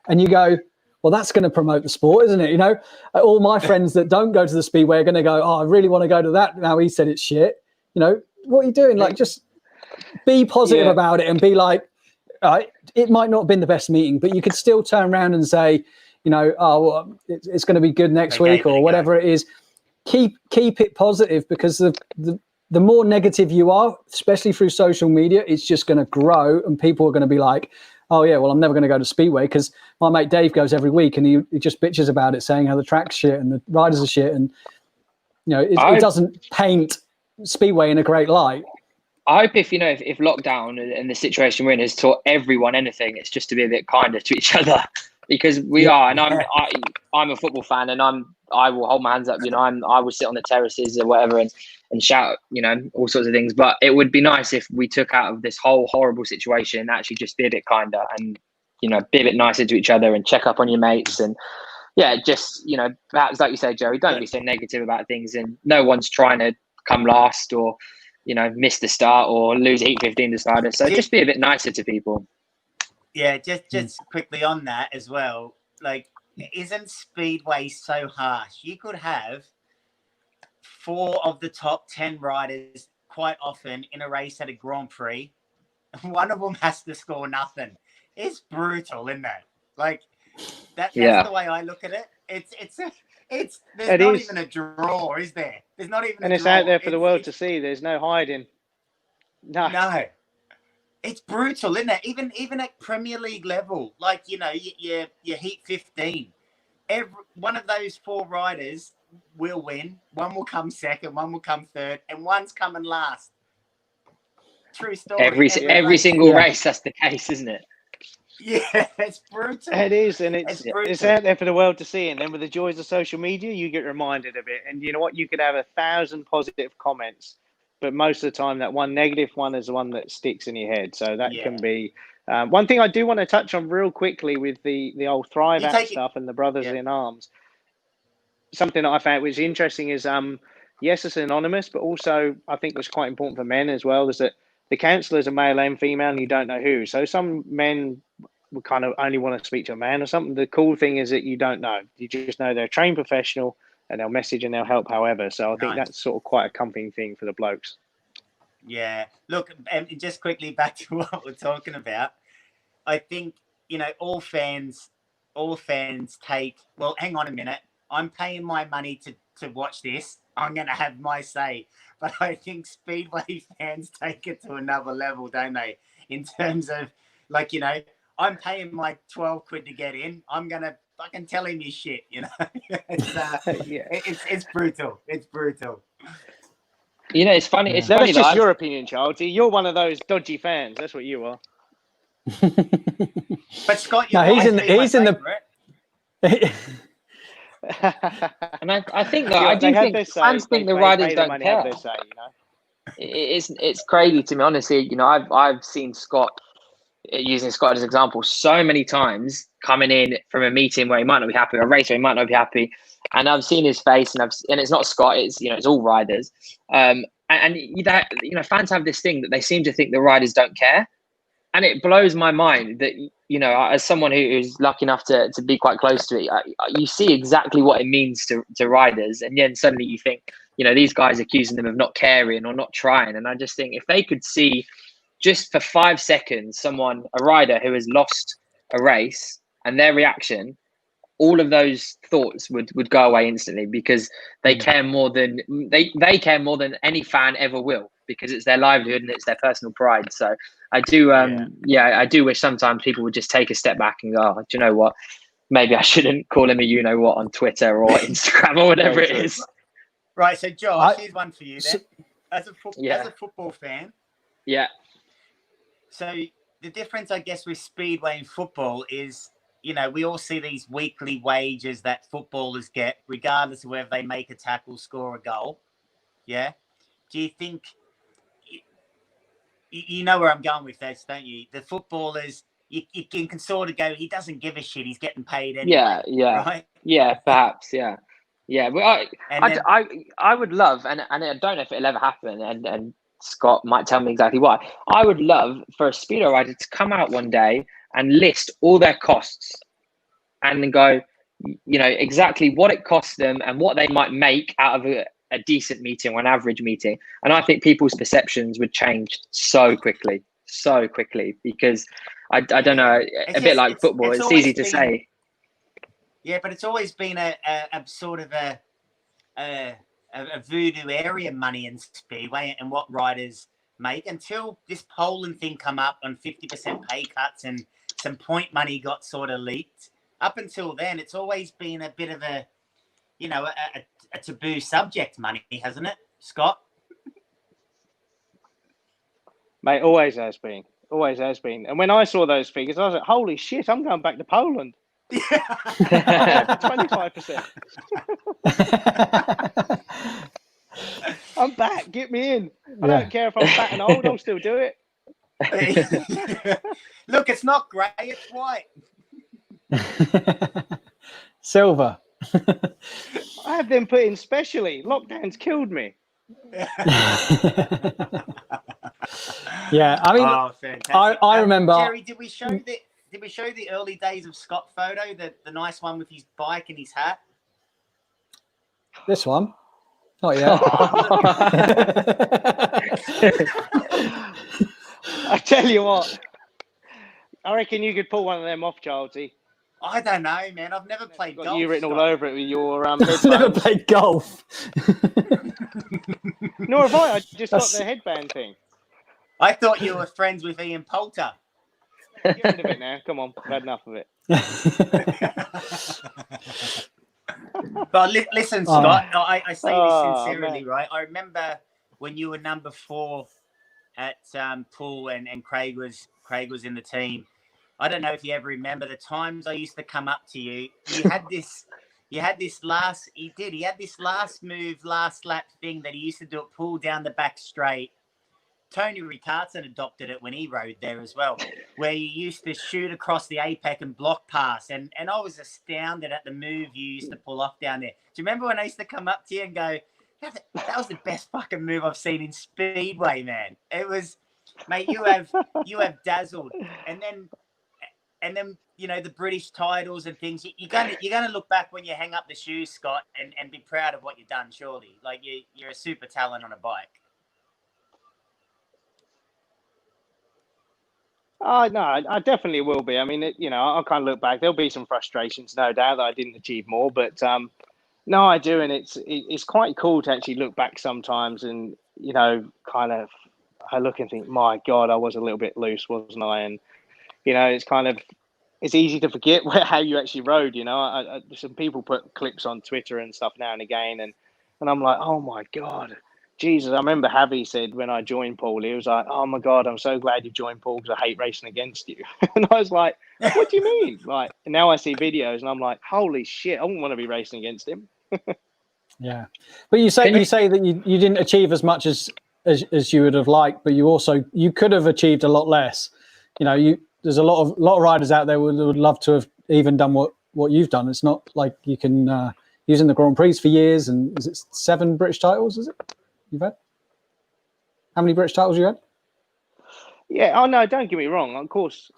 And you go, well, that's going to promote the sport, isn't it? You know, all my friends that don't go to the Speedway are going to go, oh, I really want to go to that. Now he said it's shit. You know, what are you doing? Like, just be positive about it and be like, it might not have been the best meeting, but you could still turn around and say, you know, oh, well, it's going to be good next week or whatever it is. Keep it positive, because the more negative you are, especially through social media, it's just going to grow, and people are going to be like, oh yeah, well, I'm never going to go to Speedway because my mate Dave goes every week and he just bitches about it, saying how the track's shit and the riders are shit, and you know, it doesn't paint Speedway in a great light. I hope if lockdown and the situation we're in has taught everyone anything, it's just to be a bit kinder to each other, because we are, and I'm a football fan, and I'm I will hold my hands up. I will sit on the terraces or whatever and shout, all sorts of things. But it would be nice if we took out of this whole horrible situation and actually just be a bit kinder and, be a bit nicer to each other and check up on your mates. And just, perhaps like you say, Jerry, don't be so negative about things. And no one's trying to come last or, miss the start or lose heat 15 to starter. So just be a bit nicer to people. Yeah, just quickly on that as well. Like, isn't Speedway so harsh? You could have 4 of the top 10 riders quite often in a race at a Grand Prix. One of them has to score nothing. It's brutal, isn't it? Like, that's the way I look at it. There's not even a draw, is there? There's not even. And it's out there for the world to see. There's no hiding. No. It's brutal, isn't it? Even at Premier League level, like your heat 15, one of those 4 riders will win. One will come second, one will come third, and one's coming last. True story. Every single race, that's the case, isn't it? Yeah, it's brutal. It is, and it's out there for the world to see. And then with the joys of social media, you get reminded of it. And you know what? You could have 1,000 positive comments, but most of the time, that one negative one is the one that sticks in your head. So that can be one thing I do want to touch on real quickly with the old Thrive app stuff and the Brothers in Arms. Something that I found was interesting is, yes, it's anonymous, but also I think was quite important for men as well, is that the counsellors are male and female and you don't know who. So some men would kind of only want to speak to a man or something. The cool thing is that you don't know. You just know they're a trained professional and they'll message and they'll help however. So I think that's sort of quite a comforting thing for the blokes. Yeah. Look, and just quickly back to what we're talking about. I think, all fans take, well, hang on a minute. I'm paying my money to watch this. I'm going to have my say. But I think Speedway fans take it to another level, don't they? In terms of, like, I'm paying my 12 quid to get in. I'm going to fucking tell him his shit, It's brutal. It's brutal. It's funny. It's that's funny just your opinion, Charles. You're one of those dodgy fans. That's what you are. But Scott, he's in the. And I think that I do think fans think the riders don't care. It's crazy to me, honestly. I've seen Scott, using Scott as an example, so many times coming in from a meeting where he might not be happy, or a race where he might not be happy, and I've seen his face, and it's not Scott, it's it's all riders, and fans have this thing that they seem to think the riders don't care, and it blows my mind that as someone who's lucky enough to be quite close to it, you see exactly what it means to riders, and then suddenly you think these guys accusing them of not caring or not trying, and I just think if they could see just for 5 seconds a rider who has lost a race and their reaction, all of those thoughts would go away instantly, because they care more than they care more than any fan ever will, because it's their livelihood and it's their personal pride. So I do I do wish sometimes people would just take a step back and go, oh, do you know what, maybe I shouldn't call him a what on Twitter or Instagram or whatever it is. Right, so Josh, here's one for you then. As a football fan, so the difference, I guess, with Speedway and football is, we all see these weekly wages that footballers get, regardless of whether they make a tackle, score a goal. Yeah. Do you think, you know where I'm going with this, don't you? The footballers, you can sort of go, he doesn't give a shit, he's getting paid anyway. Yeah. Right? Yeah, perhaps. Yeah. Yeah. Well, I would love, and I don't know if it'll ever happen, and Scott might tell me exactly why. I would love for a speedo rider to come out one day and list all their costs and then go, exactly what it costs them and what they might make out of a decent meeting or an average meeting. And I think people's perceptions would change so quickly, because I don't know, a bit like football, it's easy to say. Yeah, but it's always been a sort of a voodoo area money in Speedway and what riders make, until this Poland thing come up on 50% pay cuts and some point money got sort of leaked. Up until then, it's always been a bit of a taboo subject, money, hasn't it, Scott? Mate, always has been. And when I saw those figures, I was like, holy shit, I'm going back to Poland. 25%. I'm back. Get me in. I don't care if I'm fat and old. I'll still do it. Look, it's not grey, it's white. Silver. I have them put in specially. Lockdown's killed me. Yeah, I mean, Oh, fantastic. I remember. Jerry, did we show the early days of Scott photo, the nice one with his bike and his hat? This one? Not yet. I tell you what, I reckon you could pull one of them off, Charlesy. I don't know, man. I've never played golf. You written all Scott. over it with your I've never played golf. Nor have I. I just got the headband thing. I thought you were friends with Ian Poulter. Get rid of it now. Come on, I've had enough of it. But listen, Scott, I say this sincerely, man. right? I remember when you were number 4 at Poole and Craig was in the team. I don't know if you ever remember the times I used to come up to you. He had this last move, last lap thing that he used to do at Poole down the back straight. Tony Ricardson adopted it when he rode there as well, where you used to shoot across the APEC and block pass. And I was astounded at the move you used to pull off down there. Do you remember when I used to come up to you and go, that was the best fucking move I've seen in Speedway, man. It was, mate, you have dazzled. And then you know, the British titles and things. You're gonna look back when you hang up the shoes, Scott, and be proud of what you've done. Surely, like you're a super talent on a bike. Oh no, I definitely will be. I mean, I'll kind of look back. There'll be some frustrations, no doubt, that I didn't achieve more. But no, I do, and it's quite cool to actually look back sometimes, and kind of I look and think, my God, I was a little bit loose, wasn't I? And it's easy to forget how you actually rode. Some people put clips on Twitter and stuff now and again, and I'm like, oh my God, Jesus. I remember Javi said when I joined Paul, he was like, oh my God, I'm so glad you joined Paul because I hate racing against you. And I was like, what do you mean? Like, and now I see videos and I'm like, holy shit, I wouldn't want to be racing against him. Yeah, but you say that you didn't achieve as much as you would have liked, but you could have achieved a lot less. There's a lot of riders out there who would love to have even done what you've done. It's not like you can using the Grand Prix for years, and is it 7 British titles? Is it you've had? How many British titles you had? Yeah. Oh no, don't get me wrong. Of course,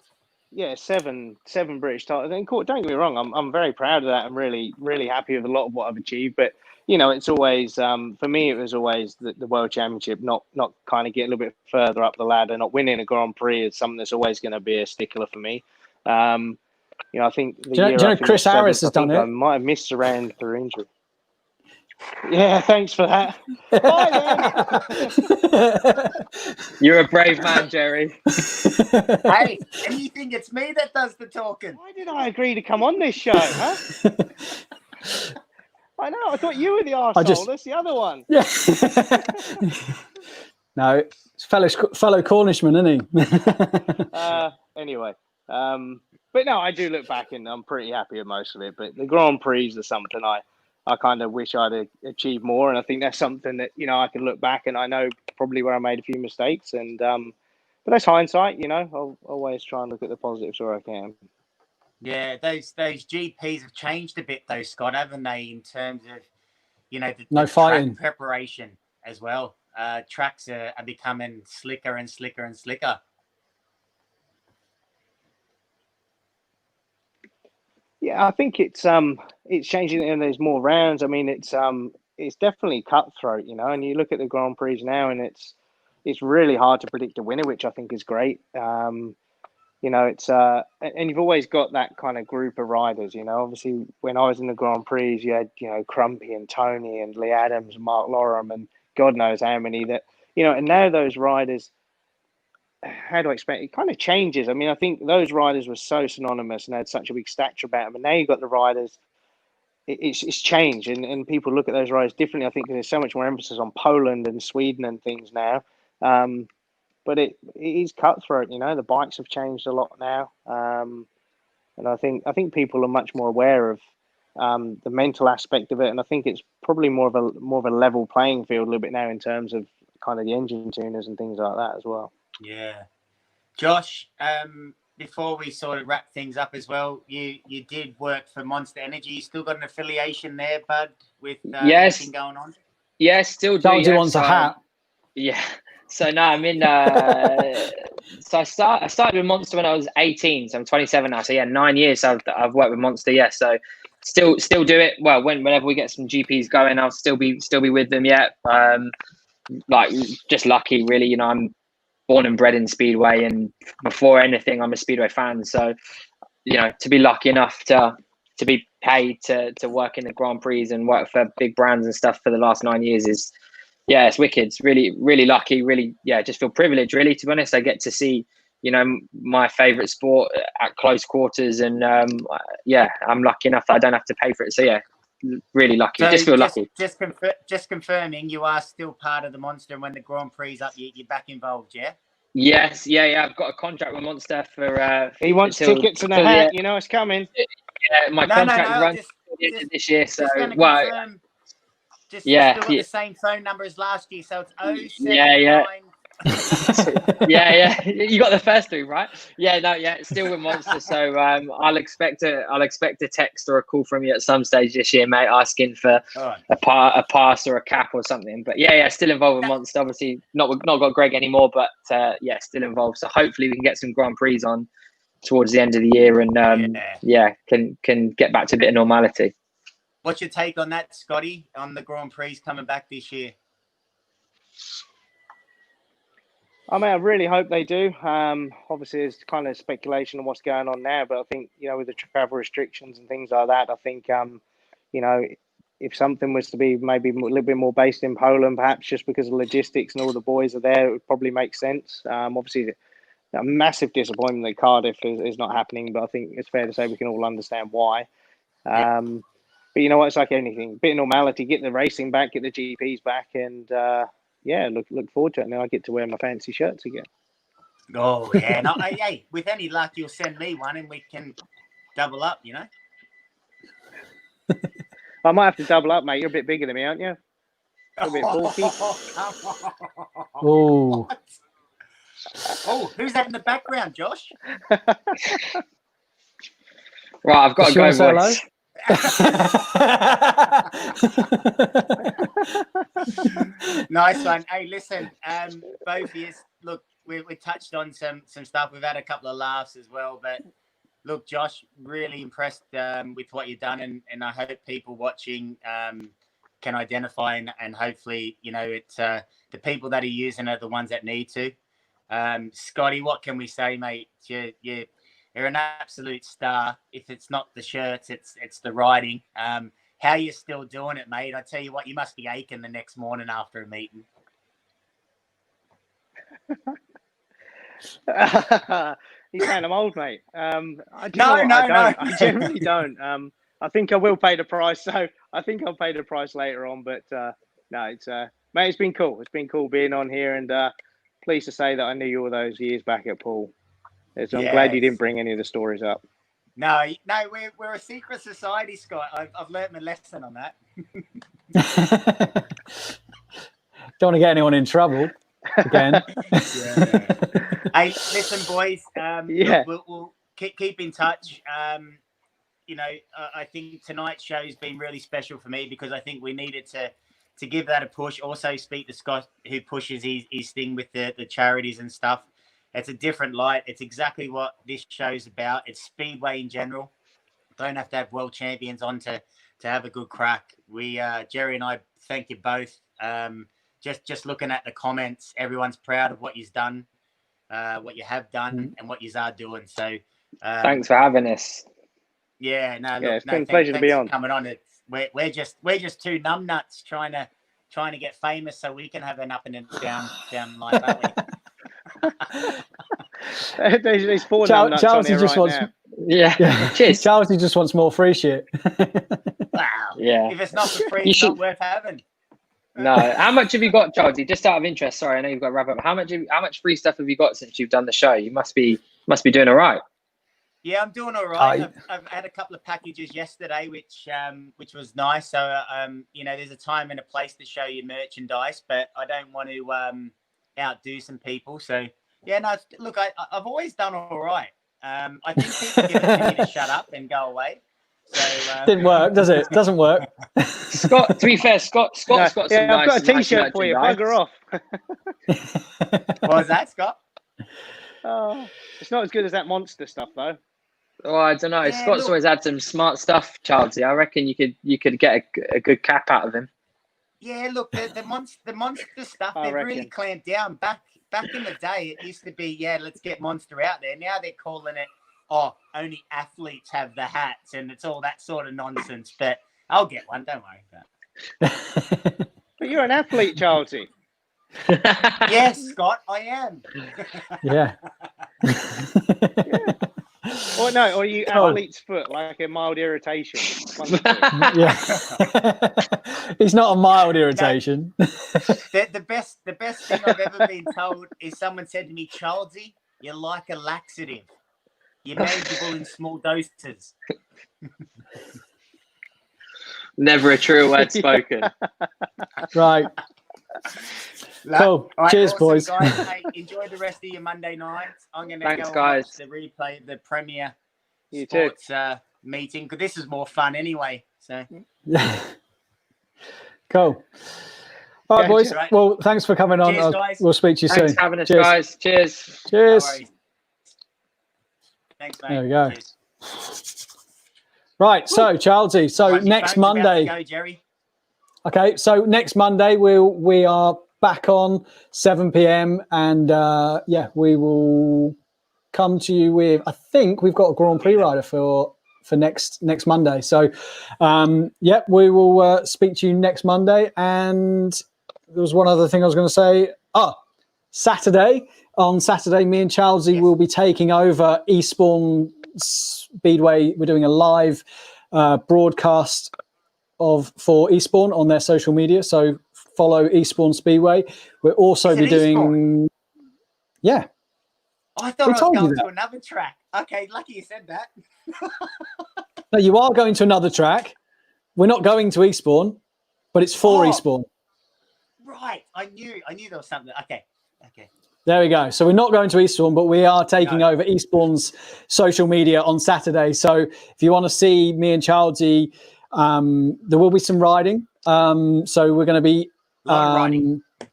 yeah, seven British titles. And don't get me wrong. I'm very proud of that. I'm really really happy with a lot of what I've achieved. But it's always for me. It was always the World Championship, not kind of get a little bit further up the ladder. Not winning a Grand Prix is something that's always going to be a stickler for me. I think do you know Chris Harris has done it? I might have missed a round through injury. Yeah, thanks for that. Bye then. You're a brave man, Jerry. Hey, and you think it's me that does the talking? Why did I agree to come on this show, huh? I know. I thought you were the arsehole. That's the other one. Yeah. No, it's fellow Cornishman, isn't he? Anyway, but no, I do look back and I'm pretty happy with most of it. But the Grand Prix are something I kind of wish I'd achieved more, and I think that's something that I can look back and I know probably where I made a few mistakes, and but that's hindsight. I'll always try and look at the positives where I can. Yeah, those GPs have changed a bit though, Scott, haven't they? In terms of the fighting track preparation as well. Tracks are becoming slicker and slicker and slicker. Yeah, I think it's changing and there's more rounds. I mean, it's definitely cutthroat, and you look at the Grand Prix now and it's really hard to predict a winner, which I think is great. It's and you've always got that kind of group of riders, obviously when I was in the Grand Prix, you had, Crumpy and Tony and Lee Adams and Mark Lorham and God knows how many that, and now those riders, how do I explain it? It kind of changes. I mean, I think those riders were so synonymous and had such a big stature about them. And now you've got the riders, it's changed. And people look at those riders differently. I think there's so much more emphasis on Poland and Sweden and things now. But it is cutthroat, the bikes have changed a lot now. And I think people are much more aware of the mental aspect of it, and I think it's probably more of a level playing field a little bit now in terms of kind of the engine tuners and things like that as well. Yeah, Josh. Before we sort of wrap things up as well, you did work for Monster Energy. You still got an affiliation there, bud, with anything going on? Yeah, still do. Charles wants a hat. Yeah. So now I'm in. So I started with Monster when I was 18. So I'm 27 now. So yeah, 9 years I've worked with Monster. Yeah. So still do it. Well, whenever we get some GPs going, I'll still be with them. Yeah. Like just lucky, really. You know, I'm born and bred in Speedway, and before anything, I'm a Speedway fan. So, you know, to be lucky enough to be paid to work in the Grand Prix and work for big brands and stuff for the last 9 years is, yeah, it's wicked. It's really, really lucky. Really, yeah, just feel privileged. Really, to be honest, I get to see, you know, my favorite sport at close quarters, and yeah, I'm lucky enough that I don't have to pay for it. So yeah, really lucky. So just feel lucky. Just confirming, you are still part of the Monster, and when the Grand Prix up, you're back involved, yeah? Yes, yeah. I've got a contract with Monster for. He wants tickets and a hat. You know, it's coming. Yeah, my contract runs this year. So well, just yeah, still got the same phone number as last year, so it's 079. Yeah. yeah. You got the first three, right? Yeah, no, yeah, still with Monster. So I'll expect a text or a call from you at some stage this year, mate, asking for a pass or a cap or something. But yeah, still involved with Monster. Obviously, not got Greg anymore, but yeah, still involved. So hopefully we can get some Grand Prix on towards the end of the year, and can get back to a bit of normality. What's your take on that, Scotty, on the Grand Prix coming back this year? I mean, I really hope they do. Obviously, there's kind of speculation on what's going on now, but I think, you know, with the travel restrictions and things like that, I think, you know, if something was to be maybe a little bit more based in Poland, perhaps just because of logistics and all the boys are there, it would probably make sense. Obviously, a massive disappointment that Cardiff is not happening, but I think it's fair to say we can all understand why. But you know what? It's like anything. Bit of normality, get the racing back, get the GPs back, and yeah, look forward to it. Now I get to wear my fancy shirts again. Oh yeah, no, hey, with any luck, you'll send me one, and we can double up. You know, I might have to double up, mate. You're a bit bigger than me, aren't you? A bit bulky. Oh. Oh, who's that in the background, Josh? Right, I've got to go, boys. Nice one. Hey, listen, both of you, look, we touched on some stuff. We've had a couple of laughs as well, but look, Josh, really impressed with what you've done, and I hope people watching can identify and hopefully, you know, it's the people that are using it are the ones that need to. Scotty, what can we say, mate? You're an absolute star. If it's not the shirts, it's the riding. How you still doing it, mate? I tell you what, you must be aching the next morning after a meeting. He's saying I'm old, mate. I generally don't. I think I will pay the price. So I think I'll pay the price later on. But no, it's mate, it's been cool. It's been cool being on here, and pleased to say that I knew you all those years back at Poole. So I'm glad you didn't bring any of the stories up. No, we're a secret society, Scott. I've learnt my lesson on that. Don't want to get anyone in trouble again. Hey, listen, boys. We'll keep in touch. You know, I think tonight's show has been really special for me because I think we needed to give that a push. Also, speak to Scott, who pushes his thing with the charities and stuff. It's a different light. It's exactly what this show's about. It's Speedway in general. Don't have to have world champions on to have a good crack. We, Jerry and I, thank you both. Just looking at the comments, everyone's proud of what you've done, what you have done, and what you are doing. So, thanks for having us. Yeah, it's been a pleasure to be on. Coming on, we're just two numbnuts trying to get famous so we can have an up and down life, aren't we? There's four numbnuts on here right now. Yeah. Cheers. Charles, just wants more free shit. Wow. Yeah. If it's not for free, it's not worth having. No. How much have you got, Charlie? Just out of interest. Sorry, I know you've got to wrap up. How much free stuff have you got since you've done the show? You must be doing all right. Yeah, I'm doing all right. I- I've had a couple of packages yesterday, which was nice. So you know, there's a time and a place to show your merchandise, but I don't want to outdo some people. So yeah, no. Look, I've always done all right. I think people give it to me to shut up and go away. So Didn't work, does it? Doesn't work. Scott, to be fair, Scott's got some yeah, I've nice, got a T-shirt for you. Bugger off. what was that, Scott? Oh, it's not as good as that monster stuff, though. Oh, I don't know. Yeah, Scott's look- always had some smart stuff, Charlesy. I reckon you could get a good cap out of him. Yeah, look, the monster stuff, I they've really reckon. clamped down. Back in the day, it used to be, yeah, let's get Monster out there. Now they're calling it, oh, only athletes have the hats, and it's all that sort of nonsense. But I'll get one, don't worry about it. But you're an athlete, Charlesy. Yes, Scott, I am. Yeah. Or no, or you Oh. athlete's foot, like a mild irritation. One of the two. Yeah. He's not a mild irritation. The best thing I've ever been told is someone said to me, Charlesy, you're like a laxative. You're manageable in small doses. Never a true word spoken. Right. Cool. All right, Cheers, awesome, boys. Guys. Hey, enjoy the rest of your Monday night. I'm going to go Thanks, and guys. watch the replay of the Premier You too. Sports meeting, because this is more fun anyway. So Yeah. Cool. All right, Yeah, boys. right. Well, thanks for coming on. Cheers, guys. We'll speak to you Thanks soon. for having us, Cheers. guys. Cheers. no Cheers. worries. Thanks, mate. There we go. Cheers. Right. So, Charlesy. So Right, your next phone's about to Monday. go, Jerry. Okay. So next Monday we are back on 7 p.m. and yeah, we will come to you with. I think we've got a Grand Prix rider for next Monday. So, yeah, we will speak to you next Monday. And there was one other thing I was going to say. Saturday. On Saturday, me and Charlesy Yes. will be taking over Eastbourne Speedway. We're doing a live broadcast for Eastbourne on their social media. So follow Eastbourne Speedway. We'll also Is be it doing. Eastbourne? Yeah. I thought Who I was told you going that? to another track. Okay, lucky you said that. No, you are going to another track. We're not going to Eastbourne, but it's for Oh. Eastbourne. Right, I knew there was something. Okay. There we go. So we're not going to Eastbourne, but we are taking No. over Eastbourne's social media on Saturday. So if you want to see me and Charlesy, there will be some riding. So we're going to be Lot of riding. Yeah,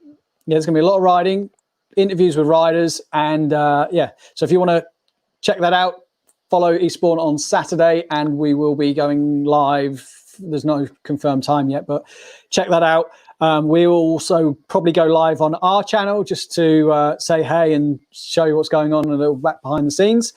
there's going to be a lot of riding, interviews with riders, and yeah. So if you want to check that out, follow Eastbourne on Saturday, and we will be going live. There's no confirmed time yet, but check that out. We will also probably go live on our channel just to say hey and show you what's going on a little back behind the scenes.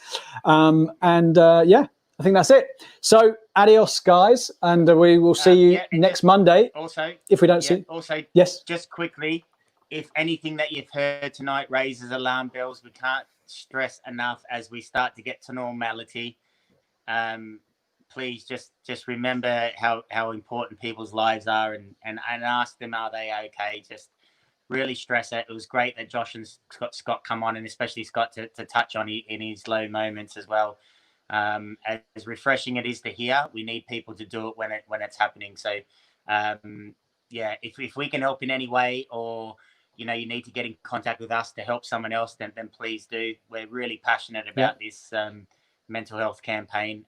And yeah, I think that's it. So adios, guys, and we will see you Yeah, and next just- Monday Also, if we don't yeah, see. also, Yes. just quickly, if anything that you've heard tonight raises alarm bells, we can't stress enough as we start to get to normality. Please just remember how important people's lives are and ask them, are they okay? Just really stress it. It was great that Josh and Scott come on, and especially Scott to touch on in his low moments as well. As refreshing it is to hear, we need people to do it when it's happening. So yeah, if we can help in any way, or you need to get in contact with us to help someone else, then please do. We're really passionate about this mental health campaign.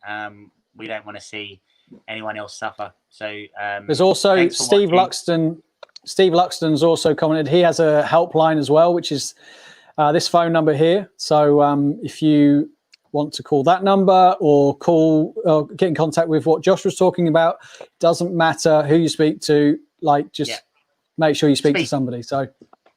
We don't want to see anyone else suffer. So There's also thanks for Steve watching. Luxton. Steve Luxton's also commented. He has a helpline as well, which is this phone number here. So if you want to call that number or get in contact with what Josh was talking about, doesn't matter who you speak to. Like, just make sure you speak to somebody. So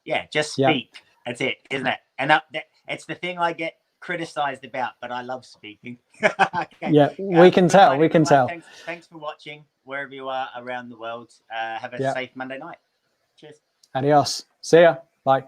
yeah, just speak. That's it, isn't it? And it's the thing I get criticized about, but I love speaking. Okay. Yeah, we can Good tell. night, We can everyone. tell. Thanks for watching wherever you are around the world. Have a safe Monday night. Cheers. Adios. See ya. Bye.